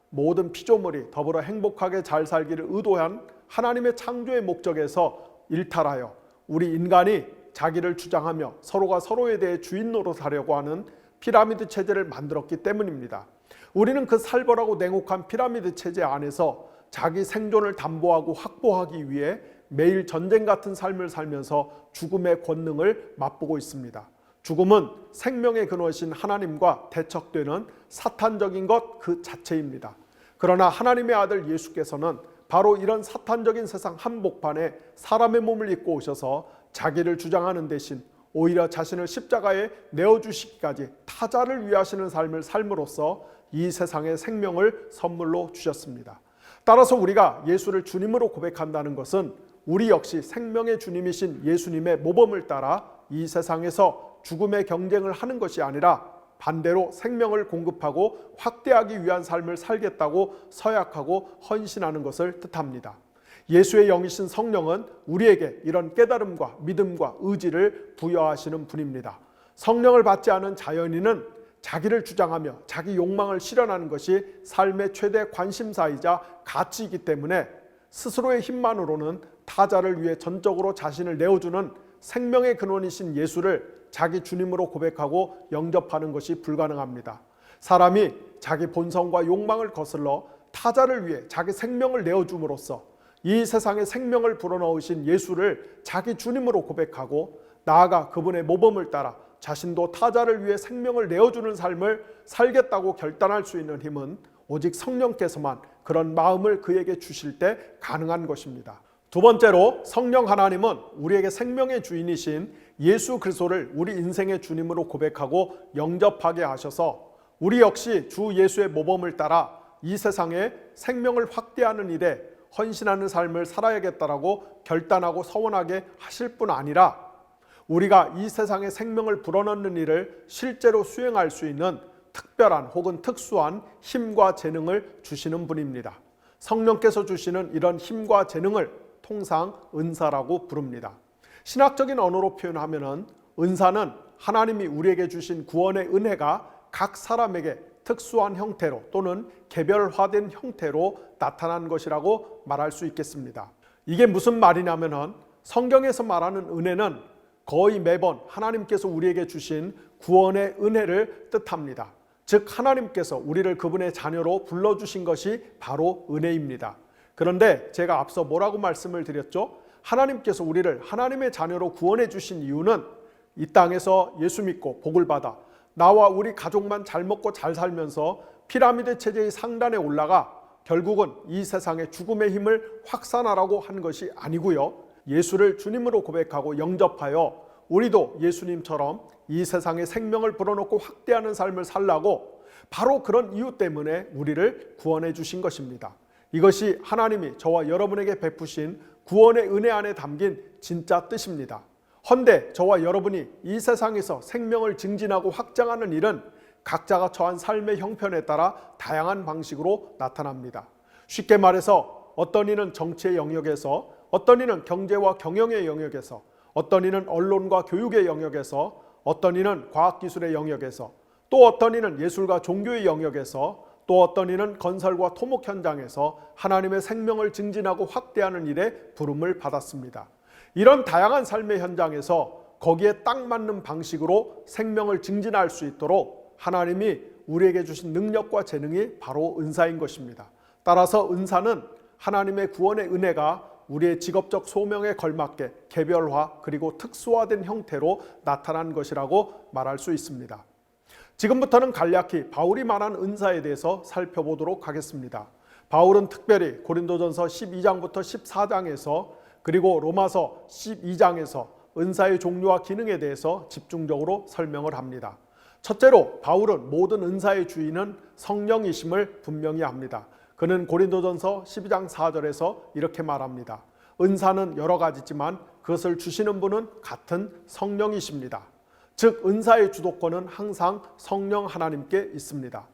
모든 피조물이 더불어 행복하게 잘 살기를 의도한 하나님의 창조의 목적에서 일탈하여 우리 인간이 자기를 주장하며 서로가 서로에 대해 주인 노릇하려고 하는 피라미드 체제를 만들었기 때문입니다. 우리는 그 살벌하고 냉혹한 피라미드 체제 안에서 자기 생존을 담보하고 확보하기 위해 매일 전쟁 같은 삶을 살면서 죽음의 권능을 맛보고 있습니다. 죽음은 생명의 근원이신 하나님과 대척되는 사탄적인 것 그 자체입니다. 그러나 하나님의 아들 예수께서는 바로 이런 사탄적인 세상 한복판에 사람의 몸을 입고 오셔서 자기를 주장하는 대신 오히려 자신을 십자가에 내어주시기까지 타자를 위하시는 삶을 삶으로써 이 세상에 생명을 선물로 주셨습니다. 따라서 우리가 예수를 주님으로 고백한다는 것은 우리 역시 생명의 주님이신 예수님의 모범을 따라 이 세상에서 죽음의 경쟁을 하는 것이 아니라 반대로 생명을 공급하고 확대하기 위한 삶을 살겠다고 서약하고 헌신하는 것을 뜻합니다. 예수의 영이신 성령은 우리에게 이런 깨달음과 믿음과 의지를 부여하시는 분입니다. 성령을 받지 않은 자연인은 자기를 주장하며 자기 욕망을 실현하는 것이 삶의 최대 관심사이자 가치이기 때문에 스스로의 힘만으로는 타자를 위해 전적으로 자신을 내어주는 생명의 근원이신 예수를 자기 주님으로 고백하고 영접하는 것이 불가능합니다. 사람이 자기 본성과 욕망을 거슬러 타자를 위해 자기 생명을 내어줌으로써 이 세상에 생명을 불어넣으신 예수를 자기 주님으로 고백하고 나아가 그분의 모범을 따라 자신도 타자를 위해 생명을 내어주는 삶을 살겠다고 결단할 수 있는 힘은 오직 성령께서만 그런 마음을 그에게 주실 때 가능한 것입니다. 두 번째로 성령 하나님은 우리에게 생명의 주인이신 예수 그리스도를 우리 인생의 주님으로 고백하고 영접하게 하셔서 우리 역시 주 예수의 모범을 따라 이 세상에 생명을 확대하는 일에 헌신하는 삶을 살아야겠다라고 결단하고 서원하게 하실 뿐 아니라 우리가 이 세상에 생명을 불어넣는 일을 실제로 수행할 수 있는 특별한 혹은 특수한 힘과 재능을 주시는 분입니다. 성령께서 주시는 이런 힘과 재능을 통상 은사라고 부릅니다. 신학적인 언어로 표현하면 은사는 하나님이 우리에게 주신 구원의 은혜가 각 사람에게 특수한 형태로 또는 개별화된 형태로 나타난 것이라고 말할 수 있겠습니다. 이게 무슨 말이냐면 성경에서 말하는 은혜는 거의 매번 하나님께서 우리에게 주신 구원의 은혜를 뜻합니다. 즉 하나님께서 우리를 그분의 자녀로 불러주신 것이 바로 은혜입니다. 그런데 제가 앞서 뭐라고 말씀을 드렸죠? 하나님께서 우리를 하나님의 자녀로 구원해 주신 이유는 이 땅에서 예수 믿고 복을 받아 나와 우리 가족만 잘 먹고 잘 살면서 피라미드 체제의 상단에 올라가 결국은 이 세상의 죽음의 힘을 확산하라고 한 것이 아니고요. 예수를 주님으로 고백하고 영접하여 우리도 예수님처럼 이 세상에 생명을 불어넣고 확대하는 삶을 살라고 바로 그런 이유 때문에 우리를 구원해 주신 것입니다. 이것이 하나님이 저와 여러분에게 베푸신 구원의 은혜 안에 담긴 진짜 뜻입니다. 헌데 저와 여러분이 이 세상에서 생명을 증진하고 확장하는 일은 각자가 처한 삶의 형편에 따라 다양한 방식으로 나타납니다. 쉽게 말해서 어떤 이는 정치의 영역에서, 어떤 이는 경제와 경영의 영역에서, 어떤 이는 언론과 교육의 영역에서, 어떤 이는 과학기술의 영역에서, 또 어떤 이는 예술과 종교의 영역에서, 또 어떤 이는 건설과 토목 현장에서 하나님의 생명을 증진하고 확대하는 일에 부름을 받았습니다. 이런 다양한 삶의 현장에서 거기에 딱 맞는 방식으로 생명을 증진할 수 있도록 하나님이 우리에게 주신 능력과 재능이 바로 은사인 것입니다. 따라서 은사는 하나님의 구원의 은혜가 우리의 직업적 소명에 걸맞게 개별화 그리고 특수화된 형태로 나타난 것이라고 말할 수 있습니다. 지금부터는 간략히 바울이 말한 은사에 대해서 살펴보도록 하겠습니다. 바울은 특별히 고린도전서 12장부터 14장에서 그리고 로마서 12장에서 은사의 종류와 기능에 대해서 집중적으로 설명을 합니다. 첫째로 바울은 모든 은사의 주인은 성령이심을 분명히 합니다. 그는 고린도전서 12장 4절에서 이렇게 말합니다. 은사는 여러 가지지만 그것을 주시는 분은 같은 성령이십니다. 즉 은사의 주도권은 항상 성령 하나님께 있습니다.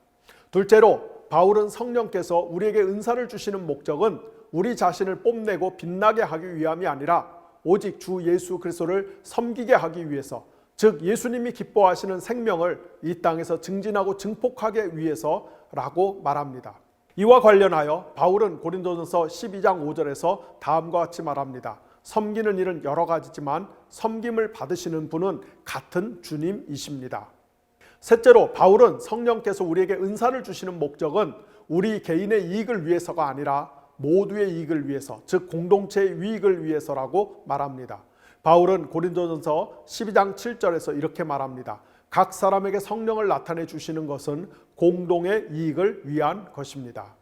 둘째로 바울은 성령께서 우리에게 은사를 주시는 목적은 우리 자신을 뽐내고 빛나게 하기 위함이 아니라 오직 주 예수 그리스도를 섬기게 하기 위해서, 즉 예수님이 기뻐하시는 생명을 이 땅에서 증진하고 증폭하기 위해서라고 말합니다. 이와 관련하여 바울은 고린도전서 12장 5절에서 다음과 같이 말합니다. 섬기는 일은 여러 가지지만 섬김을 받으시는 분은 같은 주님이십니다. 셋째로 바울은 성령께서 우리에게 은사를 주시는 목적은 우리 개인의 이익을 위해서가 아니라 모두의 이익을 위해서, 즉 공동체의 유익을 위해서라고 말합니다. 바울은 고린도전서 12장 7절에서 이렇게 말합니다. 각 사람에게 성령을 나타내 주시는 것은 공동의 이익을 위한 것입니다.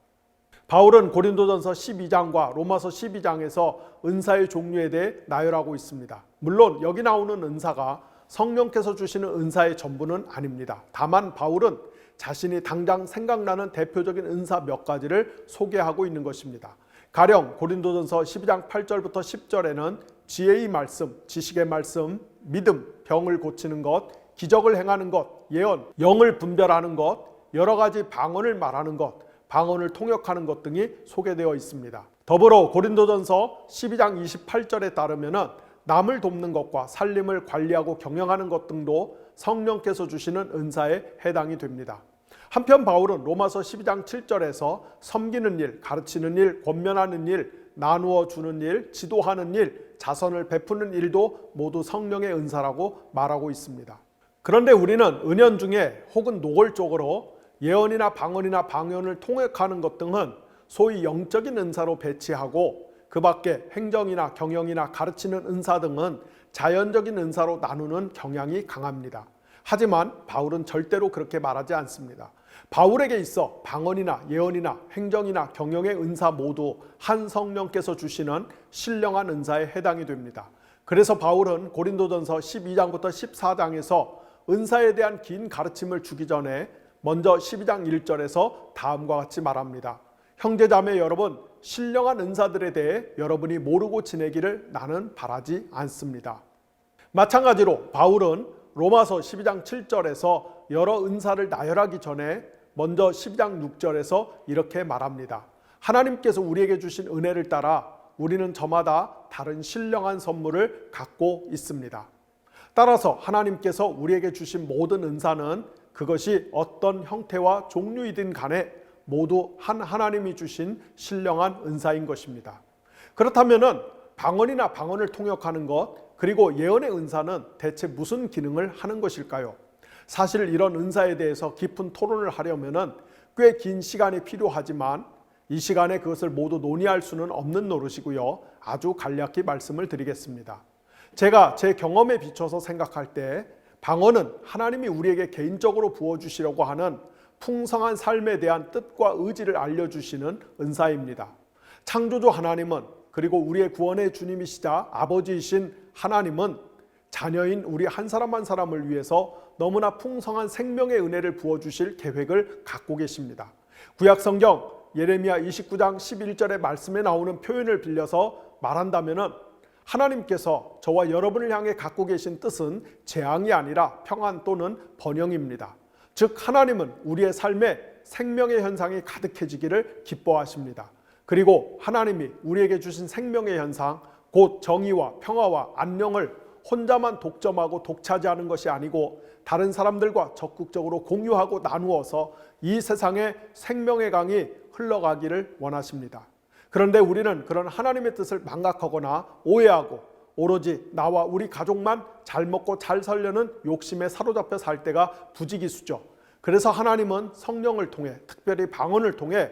바울은 고린도전서 12장과 로마서 12장에서 은사의 종류에 대해 나열하고 있습니다. 물론 여기 나오는 은사가 성령께서 주시는 은사의 전부는 아닙니다. 다만 바울은 자신이 당장 생각나는 대표적인 은사 몇 가지를 소개하고 있는 것입니다. 가령 고린도전서 12장 8절부터 10절에는 지혜의 말씀, 지식의 말씀, 믿음, 병을 고치는 것, 기적을 행하는 것, 예언, 영을 분별하는 것, 여러 가지 방언을 말하는 것, 방언을 통역하는 것 등이 소개되어 있습니다. 더불어 고린도전서 12장 28절에 따르면 남을 돕는 것과 살림을 관리하고 경영하는 것 등도 성령께서 주시는 은사에 해당이 됩니다. 한편 바울은 로마서 12장 7절에서 섬기는 일, 가르치는 일, 권면하는 일, 나누어 주는 일, 지도하는 일, 자선을 베푸는 일도 모두 성령의 은사라고 말하고 있습니다. 그런데 우리는 은연중에 혹은 노골적으로 예언이나 방언이나 방언을 통역하는 것 등은 소위 영적인 은사로 배치하고 그 밖에 행정이나 경영이나 가르치는 은사 등은 자연적인 은사로 나누는 경향이 강합니다. 하지만 바울은 절대로 그렇게 말하지 않습니다. 바울에게 있어 방언이나 예언이나 행정이나 경영의 은사 모두 한 성령께서 주시는 신령한 은사에 해당이 됩니다. 그래서 바울은 고린도전서 12장부터 14장에서 은사에 대한 긴 가르침을 주기 전에 먼저 12장 1절에서 다음과 같이 말합니다. 형제자매 여러분, 신령한 은사들에 대해 여러분이 모르고 지내기를 나는 바라지 않습니다. 마찬가지로 바울은 로마서 12장 7절에서 여러 은사를 나열하기 전에 먼저 12장 6절에서 이렇게 말합니다. 하나님께서 우리에게 주신 은혜를 따라 우리는 저마다 다른 신령한 선물을 갖고 있습니다. 따라서 하나님께서 우리에게 주신 모든 은사는 그것이 어떤 형태와 종류이든 간에 모두 한 하나님이 주신 신령한 은사인 것입니다. 그렇다면 방언이나 방언을 통역하는 것 그리고 예언의 은사는 대체 무슨 기능을 하는 것일까요? 사실 이런 은사에 대해서 깊은 토론을 하려면 꽤 긴 시간이 필요하지만 이 시간에 그것을 모두 논의할 수는 없는 노릇이고요. 아주 간략히 말씀을 드리겠습니다. 제가 제 경험에 비춰서 생각할 때 방언은 하나님이 우리에게 개인적으로 부어주시려고 하는 풍성한 삶에 대한 뜻과 의지를 알려주시는 은사입니다. 창조주 하나님은 그리고 우리의 구원의 주님이시자 아버지이신 하나님은 자녀인 우리 한 사람 한 사람을 위해서 너무나 풍성한 생명의 은혜를 부어주실 계획을 갖고 계십니다. 구약성경 예레미야 29장 11절의 말씀에 나오는 표현을 빌려서 말한다면 하나님께서 저와 여러분을 향해 갖고 계신 뜻은 재앙이 아니라 평안 또는 번영입니다. 즉 하나님은 우리의 삶에 생명의 현상이 가득해지기를 기뻐하십니다. 그리고 하나님이 우리에게 주신 생명의 현상, 곧 정의와 평화와 안녕을 혼자만 독점하고 독차지하는 것이 아니고 다른 사람들과 적극적으로 공유하고 나누어서 이 세상에 생명의 강이 흘러가기를 원하십니다. 그런데 우리는 그런 하나님의 뜻을 망각하거나 오해하고 오로지 나와 우리 가족만 잘 먹고 잘 살려는 욕심에 사로잡혀 살 때가 부지기수죠. 그래서 하나님은 성령을 통해, 특별히 방언을 통해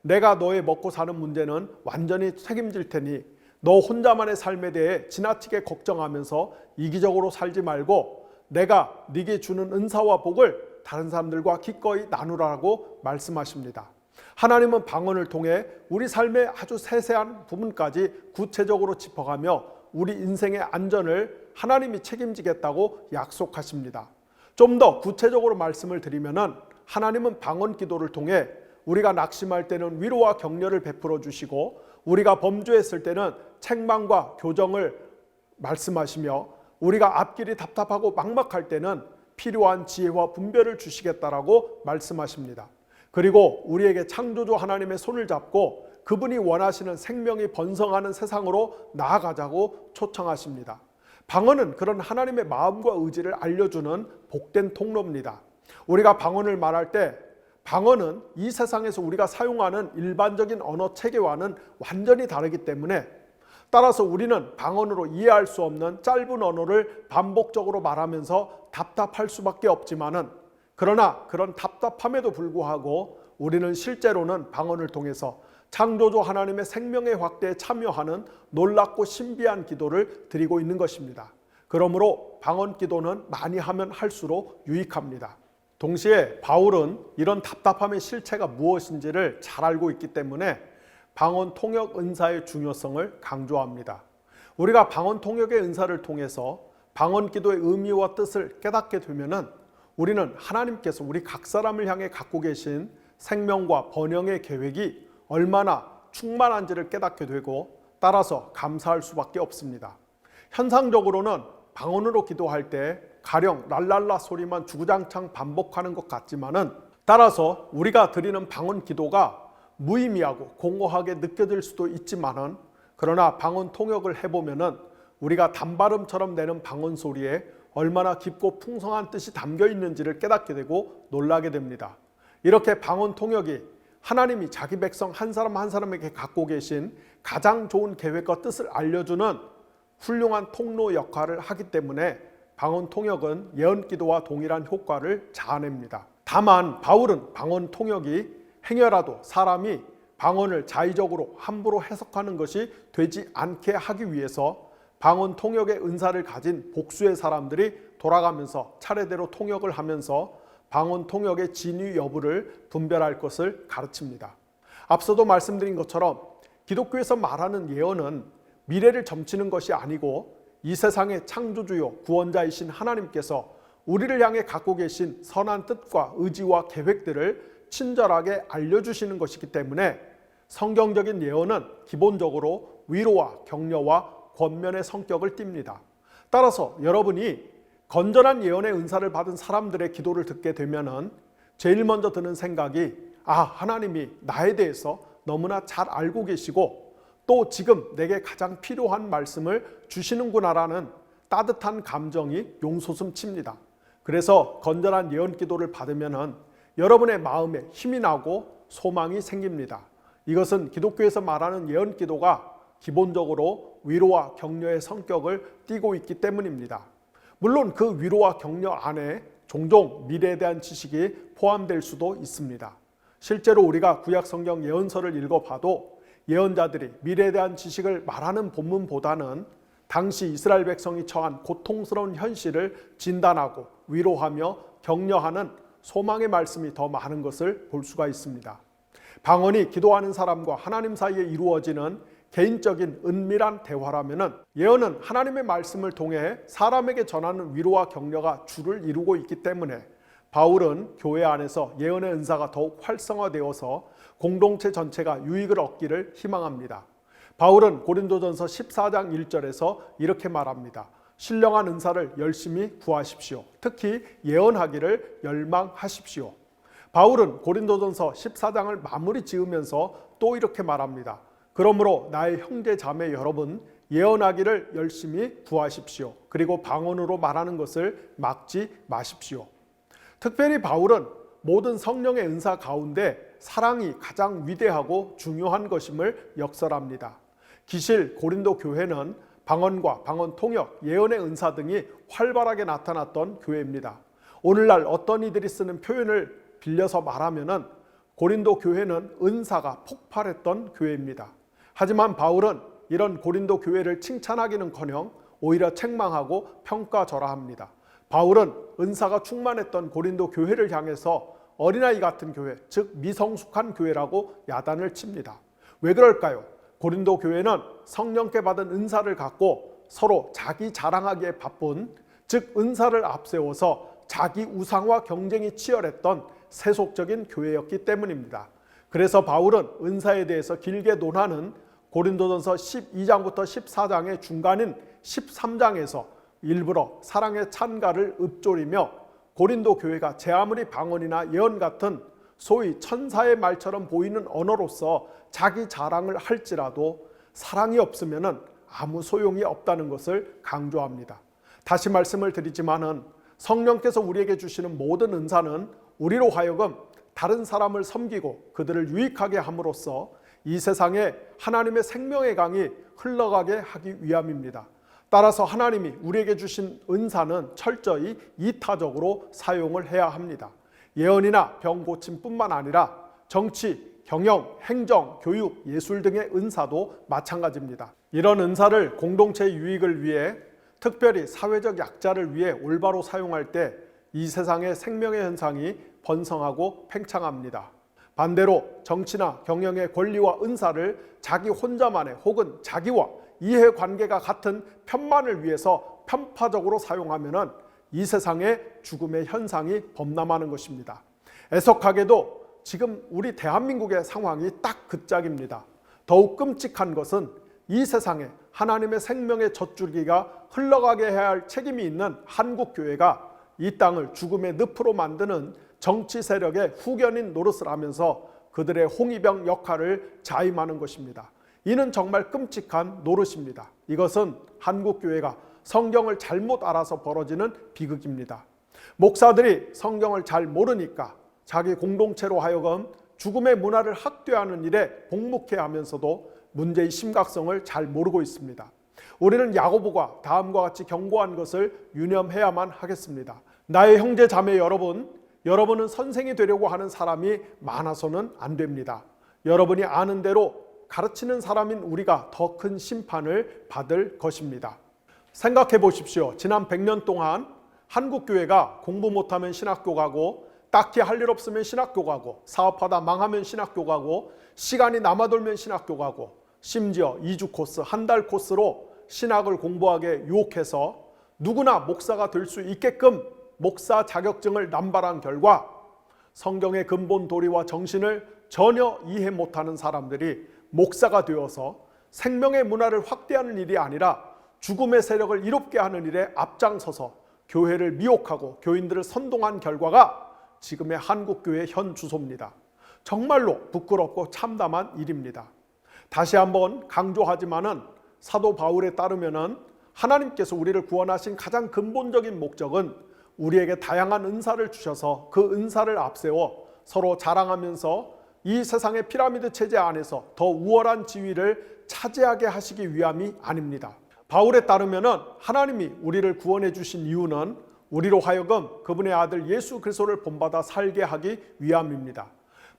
내가 너의 먹고 사는 문제는 완전히 책임질 테니 너 혼자만의 삶에 대해 지나치게 걱정하면서 이기적으로 살지 말고 내가 네게 주는 은사와 복을 다른 사람들과 기꺼이 나누라고 말씀하십니다. 하나님은 방언을 통해 우리 삶의 아주 세세한 부분까지 구체적으로 짚어가며 우리 인생의 안전을 하나님이 책임지겠다고 약속하십니다. 좀 더 구체적으로 말씀을 드리면은 하나님은 방언 기도를 통해 우리가 낙심할 때는 위로와 격려를 베풀어 주시고 우리가 범죄했을 때는 책망과 교정을 말씀하시며 우리가 앞길이 답답하고 막막할 때는 필요한 지혜와 분별을 주시겠다라고 말씀하십니다. 그리고 우리에게 창조주 하나님의 손을 잡고 그분이 원하시는 생명이 번성하는 세상으로 나아가자고 초청하십니다. 방언은 그런 하나님의 마음과 의지를 알려주는 복된 통로입니다. 우리가 방언을 말할 때 방언은 이 세상에서 우리가 사용하는 일반적인 언어 체계와는 완전히 다르기 때문에 따라서 우리는 방언으로 이해할 수 없는 짧은 언어를 반복적으로 말하면서 답답할 수밖에 없지만은 그러나 그런 답답함에도 불구하고 우리는 실제로는 방언을 통해서 창조주 하나님의 생명의 확대에 참여하는 놀랍고 신비한 기도를 드리고 있는 것입니다. 그러므로 방언 기도는 많이 하면 할수록 유익합니다. 동시에 바울은 이런 답답함의 실체가 무엇인지를 잘 알고 있기 때문에 방언 통역 은사의 중요성을 강조합니다. 우리가 방언 통역의 은사를 통해서 방언 기도의 의미와 뜻을 깨닫게 되면은 우리는 하나님께서 우리 각 사람을 향해 갖고 계신 생명과 번영의 계획이 얼마나 충만한지를 깨닫게 되고 따라서 감사할 수밖에 없습니다. 현상적으로는 방언으로 기도할 때 가령 랄랄라 소리만 주구장창 반복하는 것 같지만은 따라서 우리가 드리는 방언 기도가 무의미하고 공허하게 느껴질 수도 있지만은 그러나 방언 통역을 해보면은 우리가 단발음처럼 내는 방언 소리에 얼마나 깊고 풍성한 뜻이 담겨 있는지를 깨닫게 되고 놀라게 됩니다. 이렇게 방언 통역이 하나님이 자기 백성 한 사람 한 사람에게 갖고 계신 가장 좋은 계획과 뜻을 알려주는 훌륭한 통로 역할을 하기 때문에 방언 통역은 예언 기도와 동일한 효과를 자아냅니다. 다만 바울은 방언 통역이 행여라도 사람이 방언을 자의적으로 함부로 해석하는 것이 되지 않게 하기 위해서 방언 통역의 은사를 가진 복수의 사람들이 돌아가면서 차례대로 통역을 하면서 방언 통역의 진위 여부를 분별할 것을 가르칩니다. 앞서도 말씀드린 것처럼 기독교에서 말하는 예언은 미래를 점치는 것이 아니고 이 세상의 창조주요 구원자이신 하나님께서 우리를 향해 갖고 계신 선한 뜻과 의지와 계획들을 친절하게 알려주시는 것이기 때문에 성경적인 예언은 기본적으로 위로와 격려와 권면의 성격을 띱니다. 따라서 여러분이 건전한 예언의 은사를 받은 사람들의 기도를 듣게 되면은 제일 먼저 드는 생각이 하나님이 나에 대해서 너무나 잘 알고 계시고 또 지금 내게 가장 필요한 말씀을 주시는구나라는 따뜻한 감정이 용솟음칩니다. 그래서 건전한 예언 기도를 받으면은 여러분의 마음에 힘이 나고 소망이 생깁니다. 이것은 기독교에서 말하는 예언 기도가 기본적으로 위로와 격려의 성격을 띠고 있기 때문입니다. 물론 그 위로와 격려 안에 종종 미래에 대한 지식이 포함될 수도 있습니다. 실제로 우리가 구약 성경 예언서를 읽어봐도 예언자들이 미래에 대한 지식을 말하는 본문보다는 당시 이스라엘 백성이 처한 고통스러운 현실을 진단하고 위로하며 격려하는 소망의 말씀이 더 많은 것을 볼 수가 있습니다. 방언이 기도하는 사람과 하나님 사이에 이루어지는 개인적인 은밀한 대화라면은 예언은 하나님의 말씀을 통해 사람에게 전하는 위로와 격려가 주를 이루고 있기 때문에 바울은 교회 안에서 예언의 은사가 더욱 활성화되어서 공동체 전체가 유익을 얻기를 희망합니다. 바울은 고린도전서 14장 1절에서 이렇게 말합니다. 신령한 은사를 열심히 구하십시오. 특히 예언하기를 열망하십시오. 바울은 고린도전서 14장을 마무리 지으면서 또 이렇게 말합니다. 그러므로 나의 형제 자매 여러분, 예언하기를 열심히 구하십시오. 그리고 방언으로 말하는 것을 막지 마십시오. 특별히 바울은 모든 성령의 은사 가운데 사랑이 가장 위대하고 중요한 것임을 역설합니다. 기실 고린도 교회는 방언과 방언 통역, 예언의 은사 등이 활발하게 나타났던 교회입니다. 오늘날 어떤 이들이 쓰는 표현을 빌려서 말하면은 고린도 교회는 은사가 폭발했던 교회입니다. 하지만 바울은 이런 고린도 교회를 칭찬하기는커녕 오히려 책망하고 평가절하합니다. 바울은 은사가 충만했던 고린도 교회를 향해서 어린아이 같은 교회, 즉 미성숙한 교회라고 야단을 칩니다. 왜 그럴까요? 고린도 교회는 성령께 받은 은사를 갖고 서로 자기 자랑하기에 바쁜, 즉 은사를 앞세워서 자기 우상과 경쟁이 치열했던 세속적인 교회였기 때문입니다. 그래서 바울은 은사에 대해서 길게 논하는 고린도전서 12장부터 14장의 중간인 13장에서 일부러 사랑의 찬가를 읊조리며 고린도 교회가 제 아무리 방언이나 예언 같은 소위 천사의 말처럼 보이는 언어로서 자기 자랑을 할지라도 사랑이 없으면 아무 소용이 없다는 것을 강조합니다. 다시 말씀을 드리지만은 성령께서 우리에게 주시는 모든 은사는 우리로 하여금 다른 사람을 섬기고 그들을 유익하게 함으로써 이 세상에 하나님의 생명의 강이 흘러가게 하기 위함입니다. 따라서 하나님이 우리에게 주신 은사는 철저히 이타적으로 사용을 해야 합니다. 예언이나 병 고침뿐만 아니라 정치, 경영, 행정, 교육, 예술 등의 은사도 마찬가지입니다. 이런 은사를 공동체의 유익을 위해, 특별히 사회적 약자를 위해 올바로 사용할 때 이 세상의 생명의 현상이 번성하고 팽창합니다. 반대로 정치나 경영의 권리와 은사를 자기 혼자만의 혹은 자기와 이해관계가 같은 편만을 위해서 편파적으로 사용하면 이 세상에 죽음의 현상이 범람하는 것입니다. 애석하게도 지금 우리 대한민국의 상황이 딱 그 짝입니다. 더욱 끔찍한 것은 이 세상에 하나님의 생명의 젖줄기가 흘러가게 해야 할 책임이 있는 한국교회가 이 땅을 죽음의 늪으로 만드는 정치 세력의 후견인 노릇을 하면서 그들의 홍위병 역할을 자임하는 것입니다. 이는 정말 끔찍한 노릇입니다. 이것은 한국교회가 성경을 잘못 알아서 벌어지는 비극입니다. 목사들이 성경을 잘 모르니까 자기 공동체로 하여금 죽음의 문화를 학대하는 일에 복묵해 하면서도 문제의 심각성을 잘 모르고 있습니다. 우리는 야고보가 다음과 같이 경고한 것을 유념해야만 하겠습니다. 나의 형제 자매 여러분, 여러분은 선생이 되려고 하는 사람이 많아서는 안 됩니다. 여러분이 아는 대로 가르치는 사람인 우리가 더 큰 심판을 받을 것입니다. 생각해 보십시오. 지난 100년 동안 한국교회가 공부 못하면 신학교 가고, 딱히 할 일 없으면 신학교 가고, 사업하다 망하면 신학교 가고, 시간이 남아돌면 신학교 가고, 심지어 2주 코스, 한 달 코스로 신학을 공부하게 유혹해서 누구나 목사가 될 수 있게끔 목사 자격증을 남발한 결과 성경의 근본 도리와 정신을 전혀 이해 못하는 사람들이 목사가 되어서 생명의 문화를 확대하는 일이 아니라 죽음의 세력을 이롭게 하는 일에 앞장서서 교회를 미혹하고 교인들을 선동한 결과가 지금의 한국교회의 현 주소입니다. 정말로 부끄럽고 참담한 일입니다. 다시 한번 강조하지만은 사도 바울에 따르면은 하나님께서 우리를 구원하신 가장 근본적인 목적은 우리에게 다양한 은사를 주셔서 그 은사를 앞세워 서로 자랑하면서 이 세상의 피라미드 체제 안에서 더 우월한 지위를 차지하게 하시기 위함이 아닙니다. 바울에 따르면은 하나님이 우리를 구원해 주신 이유는 우리로 하여금 그분의 아들 예수 그리스도를 본받아 살게 하기 위함입니다.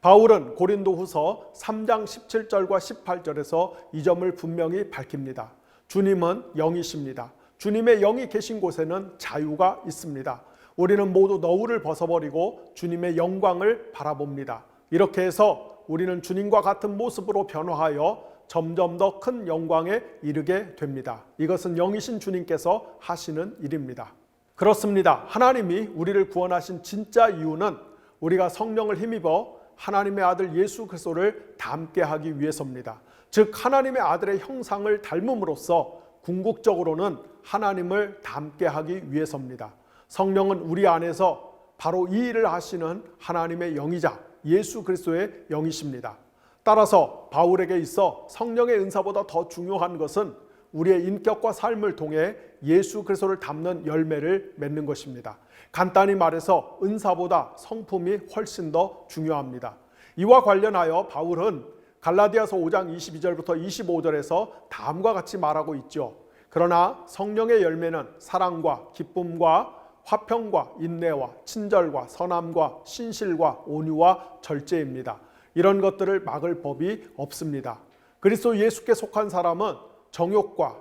바울은 고린도후서 3장 17절과 18절에서 이 점을 분명히 밝힙니다. 주님은 영이십니다. 주님의 영이 계신 곳에는 자유가 있습니다. 우리는 모두 너울을 벗어버리고 주님의 영광을 바라봅니다. 이렇게 해서 우리는 주님과 같은 모습으로 변화하여 점점 더 큰 영광에 이르게 됩니다. 이것은 영이신 주님께서 하시는 일입니다. 그렇습니다. 하나님이 우리를 구원하신 진짜 이유는 우리가 성령을 힘입어 하나님의 아들 예수 그리스도를 닮게 하기 위해서입니다. 즉 하나님의 아들의 형상을 닮음으로써 궁극적으로는 하나님을 닮게 하기 위해서입니다. 성령은 우리 안에서 바로 이 일을 하시는 하나님의 영이자 예수 그리스도의 영이십니다. 따라서 바울에게 있어 성령의 은사보다 더 중요한 것은 우리의 인격과 삶을 통해 예수 그리스도를 닮는 열매를 맺는 것입니다. 간단히 말해서 은사보다 성품이 훨씬 더 중요합니다. 이와 관련하여 바울은 갈라디아서 5장 22절부터 25절에서 다음과 같이 말하고 있죠. 그러나 성령의 열매는 사랑과 기쁨과 화평과 인내와 친절과 선함과 신실과 온유와 절제입니다. 이런 것들을 막을 법이 없습니다. 그리스도 예수께 속한 사람은 정욕과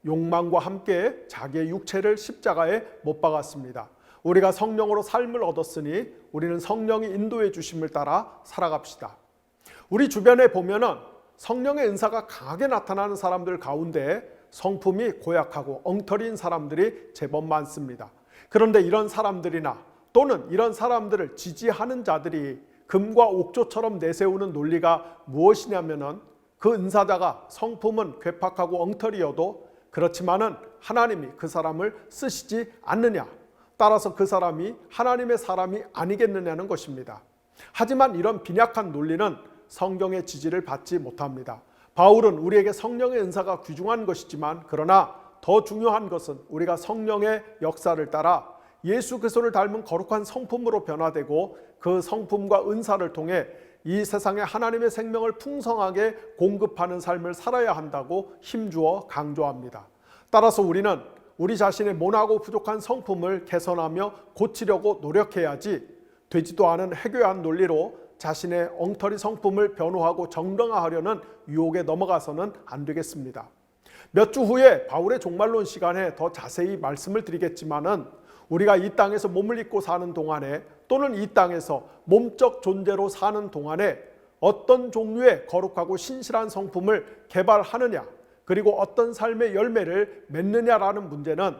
욕망과 함께 자기의 육체를 십자가에 못 박았습니다. 우리가 성령으로 삶을 얻었으니 우리는 성령이 인도해 주심을 따라 살아갑시다. 우리 주변에 보면은 성령의 은사가 강하게 나타나는 사람들 가운데 성품이 고약하고 엉터리인 사람들이 제법 많습니다. 그런데 이런 사람들이나 또는 이런 사람들을 지지하는 자들이 금과 옥조처럼 내세우는 논리가 무엇이냐면은 그 은사자가 성품은 괴팍하고 엉터리여도 그렇지만은 하나님이 그 사람을 쓰시지 않느냐, 따라서 그 사람이 하나님의 사람이 아니겠느냐는 것입니다. 하지만 이런 빈약한 논리는 성경의 지지를 받지 못합니다. 바울은 우리에게 성령의 은사가 귀중한 것이지만 그러나 더 중요한 것은 우리가 성령의 역사를 따라 예수 그리스도를 닮은 거룩한 성품으로 변화되고 그 성품과 은사를 통해 이 세상에 하나님의 생명을 풍성하게 공급하는 삶을 살아야 한다고 힘주어 강조합니다. 따라서 우리는 우리 자신의 모나고 부족한 성품을 개선하며 고치려고 노력해야지 되지도 않은 해교한 논리로 자신의 엉터리 성품을 변호하고 정당화하려는 유혹에 넘어가서는 안 되겠습니다. 몇 주 후에 바울의 종말론 시간에 더 자세히 말씀을 드리겠지만은 우리가 이 땅에서 몸을 입고 사는 동안에 또는 이 땅에서 몸적 존재로 사는 동안에 어떤 종류의 거룩하고 신실한 성품을 개발하느냐, 그리고 어떤 삶의 열매를 맺느냐라는 문제는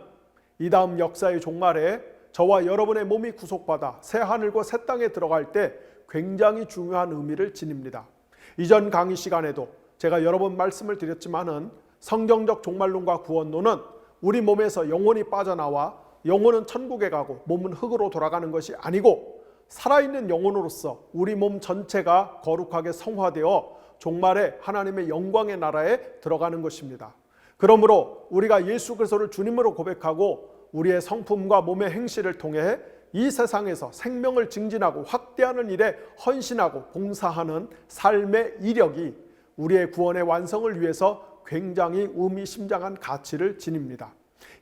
이 다음 역사의 종말에 저와 여러분의 몸이 구속받아 새 하늘과 새 땅에 들어갈 때 굉장히 중요한 의미를 지닙니다. 이전 강의 시간에도 제가 여러 번 말씀을 드렸지만은 성경적 종말론과 구원론은 우리 몸에서 영혼이 빠져나와 영혼은 천국에 가고 몸은 흙으로 돌아가는 것이 아니고 살아있는 영혼으로서 우리 몸 전체가 거룩하게 성화되어 종말에 하나님의 영광의 나라에 들어가는 것입니다. 그러므로 우리가 예수 그리스도를 주님으로 고백하고 우리의 성품과 몸의 행실을 통해 이 세상에서 생명을 증진하고 확대하는 일에 헌신하고 봉사하는 삶의 이력이 우리의 구원의 완성을 위해서 굉장히 의미심장한 가치를 지닙니다.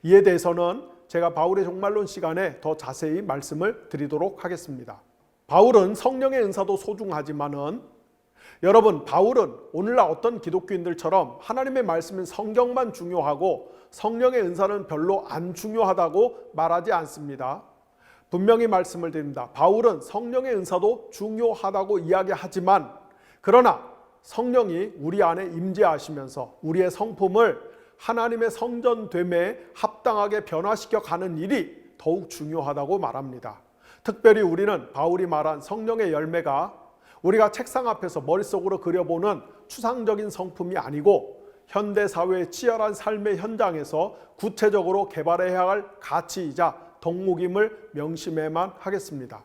이에 대해서는 제가 바울의 종말론 시간에 더 자세히 말씀을 드리도록 하겠습니다. 바울은 성령의 은사도 소중하지만은 여러분, 바울은 오늘날 어떤 기독교인들처럼 하나님의 말씀인 성경만 중요하고 성령의 은사는 별로 안 중요하다고 말하지 않습니다. 분명히 말씀을 드립니다. 바울은 성령의 은사도 중요하다고 이야기하지만 그러나 성령이 우리 안에 임재하시면서 우리의 성품을 하나님의 성전됨에 합당하게 변화시켜 가는 일이 더욱 중요하다고 말합니다. 특별히 우리는 바울이 말한 성령의 열매가 우리가 책상 앞에서 머릿속으로 그려보는 추상적인 성품이 아니고 현대사회의 치열한 삶의 현장에서 구체적으로 개발해야 할 가치이자 덕목임을 명심해야만 하겠습니다.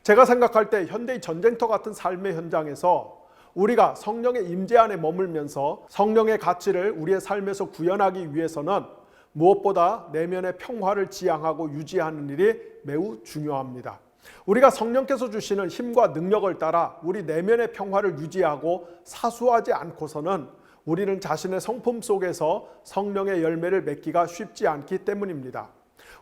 제가 생각할 때 현대의 전쟁터 같은 삶의 현장에서 우리가 성령의 임재 안에 머물면서 성령의 가치를 우리의 삶에서 구현하기 위해서는 무엇보다 내면의 평화를 지향하고 유지하는 일이 매우 중요합니다. 우리가 성령께서 주시는 힘과 능력을 따라 우리 내면의 평화를 유지하고 사수하지 않고서는 우리는 자신의 성품 속에서 성령의 열매를 맺기가 쉽지 않기 때문입니다.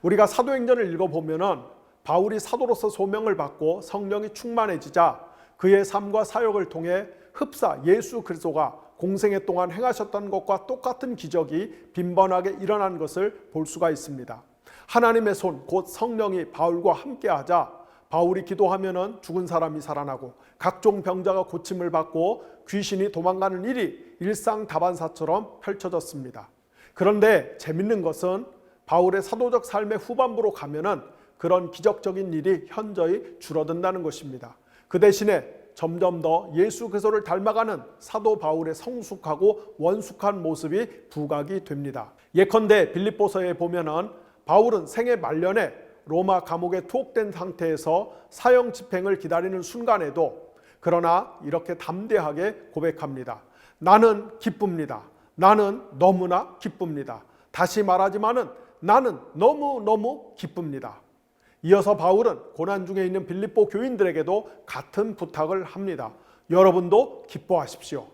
우리가 사도행전을 읽어보면은 바울이 사도로서 소명을 받고 성령이 충만해지자 그의 삶과 사역을 통해 흡사 예수 그리스도가 공생애 동안 행하셨던 것과 똑같은 기적이 빈번하게 일어난 것을 볼 수가 있습니다. 하나님의 손, 곧 성령이 바울과 함께하자 바울이 기도하면은 죽은 사람이 살아나고 각종 병자가 고침을 받고 귀신이 도망가는 일이 일상다반사처럼 펼쳐졌습니다. 그런데 재밌는 것은 바울의 사도적 삶의 후반부로 가면은 그런 기적적인 일이 현저히 줄어든다는 것입니다. 그 대신에 점점 더 예수 그리스도를 닮아가는 사도 바울의 성숙하고 원숙한 모습이 부각이 됩니다. 예컨대 빌립보서에 보면은 바울은 생애 말년에 로마 감옥에 투옥된 상태에서 사형 집행을 기다리는 순간에도 그러나 이렇게 담대하게 고백합니다. 나는 기쁩니다. 나는 너무나 기쁩니다. 다시 말하지만은 나는 너무너무 기쁩니다. 이어서 바울은 고난 중에 있는 빌립보 교인들에게도 같은 부탁을 합니다. 여러분도 기뻐하십시오.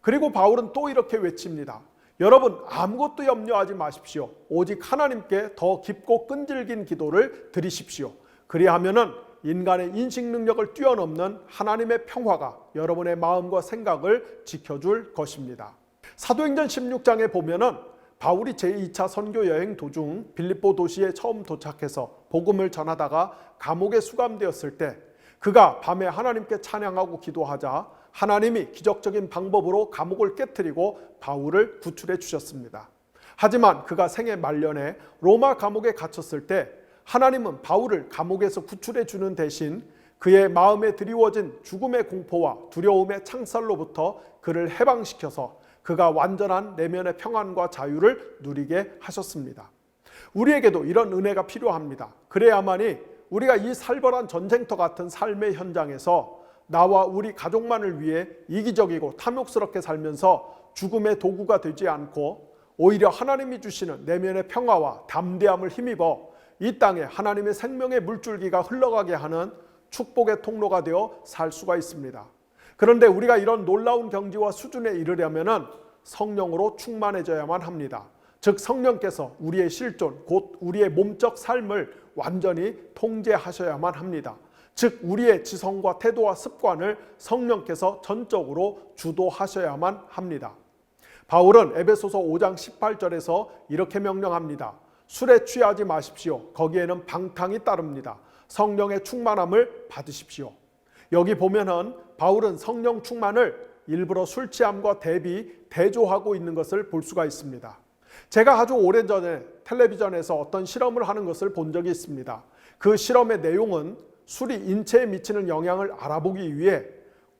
그리고 바울은 또 이렇게 외칩니다. 여러분 아무것도 염려하지 마십시오. 오직 하나님께 더 깊고 끈질긴 기도를 드리십시오. 그리하면은 인간의 인식 능력을 뛰어넘는 하나님의 평화가 여러분의 마음과 생각을 지켜줄 것입니다. 사도행전 16장에 보면은 바울이 제2차 선교 여행 도중 빌립보 도시에 처음 도착해서 복음을 전하다가 감옥에 수감되었을 때 그가 밤에 하나님께 찬양하고 기도하자 하나님이 기적적인 방법으로 감옥을 깨트리고 바울을 구출해 주셨습니다. 하지만 그가 생애 말년에 로마 감옥에 갇혔을 때 하나님은 바울을 감옥에서 구출해 주는 대신 그의 마음에 드리워진 죽음의 공포와 두려움의 창살로부터 그를 해방시켜서 그가 완전한 내면의 평안과 자유를 누리게 하셨습니다. 우리에게도 이런 은혜가 필요합니다. 그래야만이 우리가 이 살벌한 전쟁터 같은 삶의 현장에서 나와 우리 가족만을 위해 이기적이고 탐욕스럽게 살면서 죽음의 도구가 되지 않고 오히려 하나님이 주시는 내면의 평화와 담대함을 힘입어 이 땅에 하나님의 생명의 물줄기가 흘러가게 하는 축복의 통로가 되어 살 수가 있습니다. 그런데 우리가 이런 놀라운 경지와 수준에 이르려면 성령으로 충만해져야만 합니다. 즉 성령께서 우리의 실존 곧 우리의 몸적 삶을 완전히 통제하셔야만 합니다. 즉 우리의 지성과 태도와 습관을 성령께서 전적으로 주도하셔야만 합니다. 바울은 에베소서 5장 18절에서 이렇게 명령합니다. 술에 취하지 마십시오. 거기에는 방탕이 따릅니다. 성령의 충만함을 받으십시오. 여기 보면은 바울은 성령 충만을 일부러 술 취함과 대조하고 있는 것을 볼 수가 있습니다. 제가 아주 오래전에 텔레비전에서 어떤 실험을 하는 것을 본 적이 있습니다. 그 실험의 내용은 술이 인체에 미치는 영향을 알아보기 위해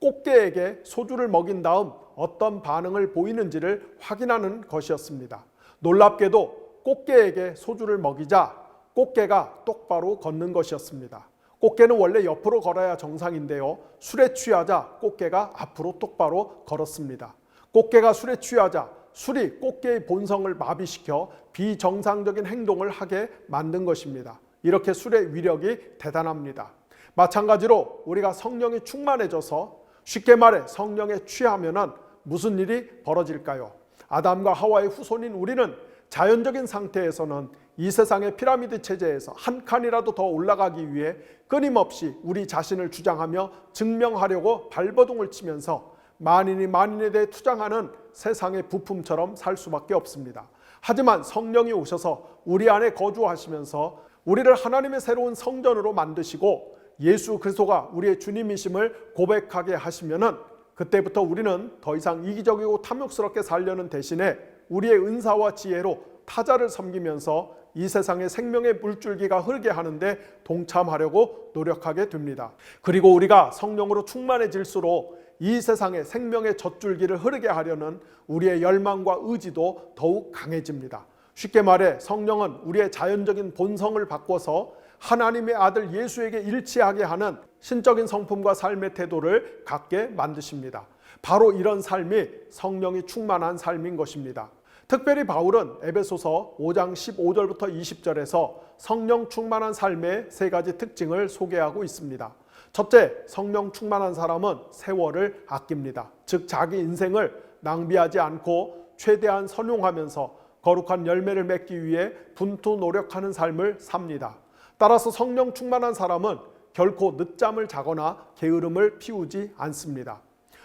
꽃게에게 소주를 먹인 다음 어떤 반응을 보이는지를 확인하는 것이었습니다. 놀랍게도 꽃게에게 소주를 먹이자 꽃게가 똑바로 걷는 것이었습니다. 꽃게는 원래 옆으로 걸어야 정상인데요. 술에 취하자 꽃게가 앞으로 똑바로 걸었습니다. 꽃게가 술에 취하자 술이 꽃게의 본성을 마비시켜 비정상적인 행동을 하게 만든 것입니다. 이렇게 술의 위력이 대단합니다. 마찬가지로 우리가 성령이 충만해져서 쉽게 말해 성령에 취하면은 무슨 일이 벌어질까요? 아담과 하와의 후손인 우리는 자연적인 상태에서는 이 세상의 피라미드 체제에서 한 칸이라도 더 올라가기 위해 끊임없이 우리 자신을 주장하며 증명하려고 발버둥을 치면서 만인이 만인에 대해 투장하는 세상의 부품처럼 살 수밖에 없습니다. 하지만 성령이 오셔서 우리 안에 거주하시면서 우리를 하나님의 새로운 성전으로 만드시고 예수 그리스도가 우리의 주님이심을 고백하게 하시면은 그때부터 우리는 더 이상 이기적이고 탐욕스럽게 살려는 대신에 우리의 은사와 지혜로 타자를 섬기면서 이 세상의 생명의 물줄기가 흐르게 하는데 동참하려고 노력하게 됩니다. 그리고 우리가 성령으로 충만해질수록 이 세상의 생명의 젖줄기를 흐르게 하려는 우리의 열망과 의지도 더욱 강해집니다. 쉽게 말해 성령은 우리의 자연적인 본성을 바꿔서 하나님의 아들 예수에게 일치하게 하는 신적인 성품과 삶의 태도를 갖게 만드십니다. 바로 이런 삶이 성령이 충만한 삶인 것입니다. 특별히 바울은 에베소서 5장 15절부터 20절에서 성령 충만한 삶의 세 가지 특징을 소개하고 있습니다. 첫째, 성령 충만한 사람은 세월을 아낍니다. 즉 자기 인생을 낭비하지 않고 최대한 선용하면서 거룩한 열매를 맺기 위해 분투 노력하는 삶을 삽니다. 따라서 성령 충만한 사람은 결코 늦잠을 자거나 게으름을 피우지 않습니다.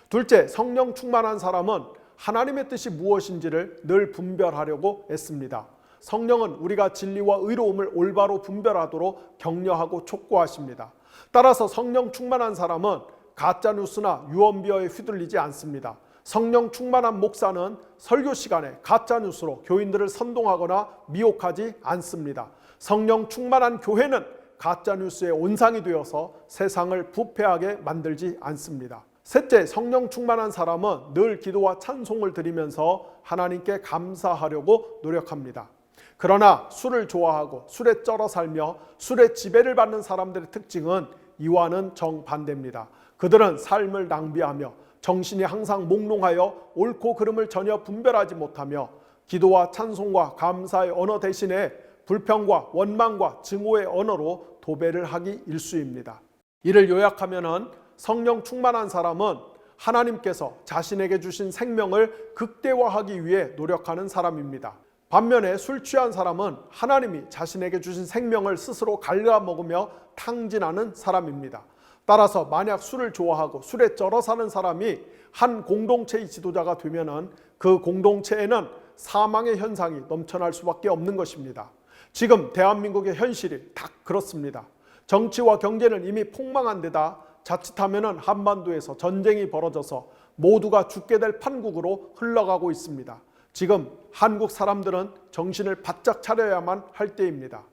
둘째, 성령 충만한 사람은 하나님의 뜻이 무엇인지를 늘 분별하려고 애씁니다. 성령은 우리가 진리와 의로움을 올바로 분별하도록 격려하고 촉구하십니다. 따라서 성령 충만한 사람은 가짜뉴스나 유언비어에 휘둘리지 않습니다. 성령 충만한 목사는 설교 시간에 가짜뉴스로 교인들을 선동하거나 미혹하지 않습니다. 성령 충만한 교회는 가짜뉴스의 온상이 되어서 세상을 부패하게 만들지 않습니다. 셋째, 성령 충만한 사람은 늘 기도와 찬송을 드리면서 하나님께 감사하려고 노력합니다. 그러나 술을 좋아하고 술에 쩔어 살며 술의 지배를 받는 사람들의 특징은 이와는 정반대입니다. 그들은 삶을 낭비하며 정신이 항상 몽롱하여 옳고 그름을 전혀 분별하지 못하며 기도와 찬송과 감사의 언어 대신에 불평과 원망과 증오의 언어로 도배를 하기 일쑤입니다. 이를 요약하면 성령 충만한 사람은 하나님께서 자신에게 주신 생명을 극대화하기 위해 노력하는 사람입니다. 반면에 술 취한 사람은 하나님이 자신에게 주신 생명을 스스로 갉아먹으며 탕진하는 사람입니다. 따라서 만약 술을 좋아하고 술에 쩔어 사는 사람이 한 공동체의 지도자가 되면 그 공동체에는 사망의 현상이 넘쳐날 수밖에 없는 것입니다. 지금 대한민국의 현실이 딱 그렇습니다. 정치와 경제는 이미 폭망한 데다 자칫하면 한반도에서 전쟁이 벌어져서 모두가 죽게 될 판국으로 흘러가고 있습니다. 지금 한국 사람들은 정신을 바짝 차려야만 할 때입니다.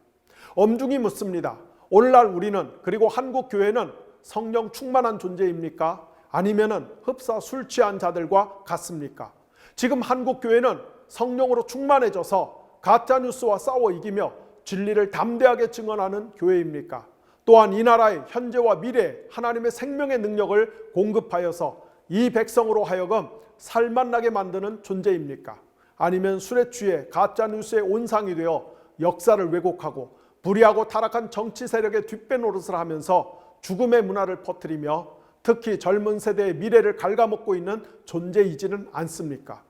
엄중히 묻습니다. 오늘날 우리는, 그리고 한국 교회는 성령 충만한 존재입니까? 아니면은 흡사 술 취한 자들과 같습니까? 지금 한국 교회는 성령으로 충만해져서 가짜 뉴스와 싸워 이기며 진리를 담대하게 증언하는 교회입니까? 또한 이 나라의 현재와 미래에 하나님의 생명의 능력을 공급하여서 이 백성으로 하여금 살맛나게 만드는 존재입니까? 아니면 술에 취해 가짜 뉴스의 온상이 되어 역사를 왜곡하고 불의하고 타락한 정치 세력의 뒷배 노릇을 하면서 죽음의 문화를 퍼뜨리며 특히 젊은 세대의 미래를 갉아먹고 있는 존재이지는 않습니까?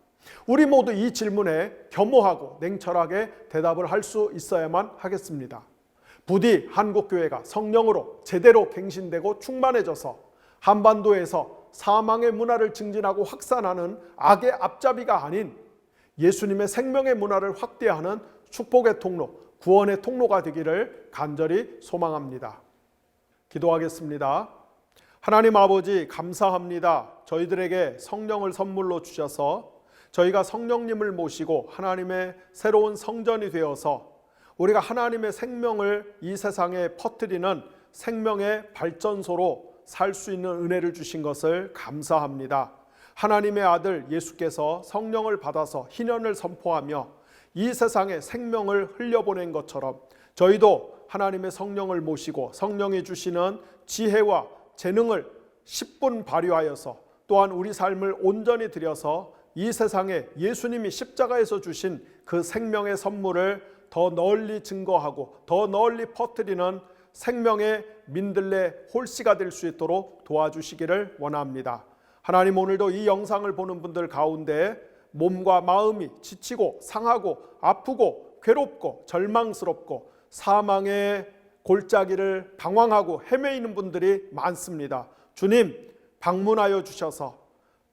우리 모두 이 질문에 겸허하고 냉철하게 대답을 할 수 있어야만 하겠습니다. 부디 한국교회가 성령으로 제대로 갱신되고 충만해져서 한반도에서 사망의 문화를 증진하고 확산하는 악의 앞잡이가 아닌 예수님의 생명의 문화를 확대하는 축복의 통로, 구원의 통로가 되기를 간절히 소망합니다. 기도하겠습니다. 하나님 아버지, 감사합니다. 저희들에게 성령을 선물로 주셔서 저희가 성령님을 모시고 하나님의 새로운 성전이 되어서 우리가 하나님의 생명을 이 세상에 퍼뜨리는 생명의 발전소로 살 수 있는 은혜를 주신 것을 감사합니다. 하나님의 아들 예수께서 성령을 받아서 희년을 선포하며 이 세상에 생명을 흘려보낸 것처럼 저희도 하나님의 성령을 모시고 성령이 주시는 지혜와 재능을 10분 발휘하여서 또한 우리 삶을 온전히 들여서 이 세상에 예수님이 십자가에서 주신 그 생명의 선물을 더 널리 증거하고 더 널리 퍼뜨리는 생명의 민들레 홀씨가 될 수 있도록 도와주시기를 원합니다. 하나님, 오늘도 이 영상을 보는 분들 가운데 몸과 마음이 지치고 상하고 아프고 괴롭고 절망스럽고 사망의 골짜기를 방황하고 헤매이는 분들이 많습니다. 주님, 방문하여 주셔서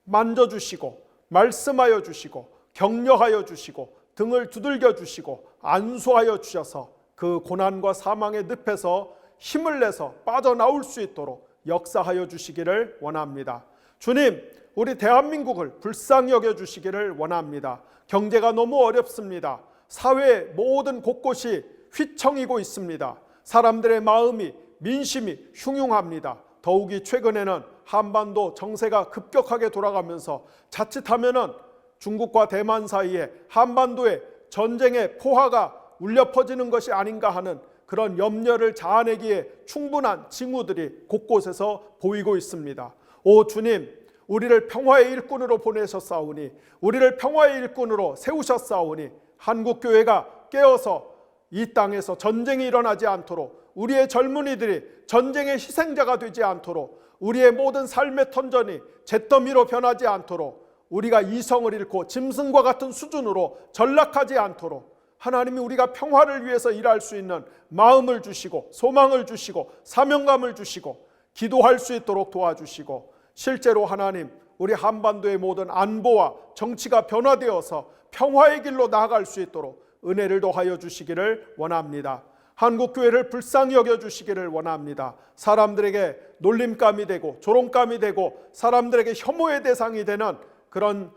만져주시고 말씀하여 주시고 격려하여 주시고 등을 두들겨 주시고 안수하여 주셔서 그 고난과 사망의 늪에서 힘을 내서 빠져나올 수 있도록 역사하여 주시기를 원합니다. 주님, 우리 대한민국을 불쌍히 여겨 주시기를 원합니다. 경제가 너무 어렵습니다. 사회 모든 곳곳이 휘청이고 있습니다. 사람들의 마음이, 민심이 흉흉합니다. 더욱이 최근에는 한반도 정세가 급격하게 돌아가면서 자칫하면은 중국과 대만 사이에 한반도에 전쟁의 포화가 울려 퍼지는 것이 아닌가 하는 그런 염려를 자아내기에 충분한 징후들이 곳곳에서 보이고 있습니다. 오 주님, 우리를 평화의 일꾼으로 보내셨사오니, 우리를 평화의 일꾼으로 세우셨사오니 한국교회가 깨어서 이 땅에서 전쟁이 일어나지 않도록, 우리의 젊은이들이 전쟁의 희생자가 되지 않도록, 우리의 모든 삶의 터전이 잿더미로 변하지 않도록, 우리가 이성을 잃고 짐승과 같은 수준으로 전락하지 않도록 하나님이 우리가 평화를 위해서 일할 수 있는 마음을 주시고 소망을 주시고 사명감을 주시고 기도할 수 있도록 도와주시고, 실제로 하나님, 우리 한반도의 모든 안보와 정치가 변화되어서 평화의 길로 나아갈 수 있도록 은혜를 더하여 주시기를 원합니다. 한국교회를 불쌍히 여겨주시기를 원합니다. 사람들에게 놀림감이 되고 조롱감이 되고 사람들에게 혐오의 대상이 되는 그런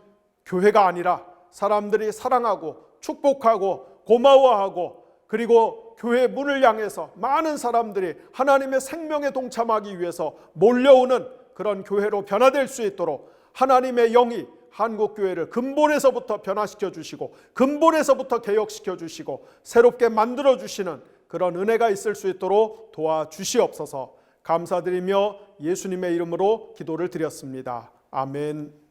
교회가 아니라 사람들이 사랑하고 축복하고 고마워하고 그리고 교회 문을 향해서 많은 사람들이 하나님의 생명에 동참하기 위해서 몰려오는 그런 교회로 변화될 수 있도록 하나님의 영이 한국교회를 근본에서부터 변화시켜 주시고 근본에서부터 개혁시켜 주시고 새롭게 만들어 주시는 그런 은혜가 있을 수 있도록 도와주시옵소서. 감사드리며 예수님의 이름으로 기도를 드렸습니다. 아멘.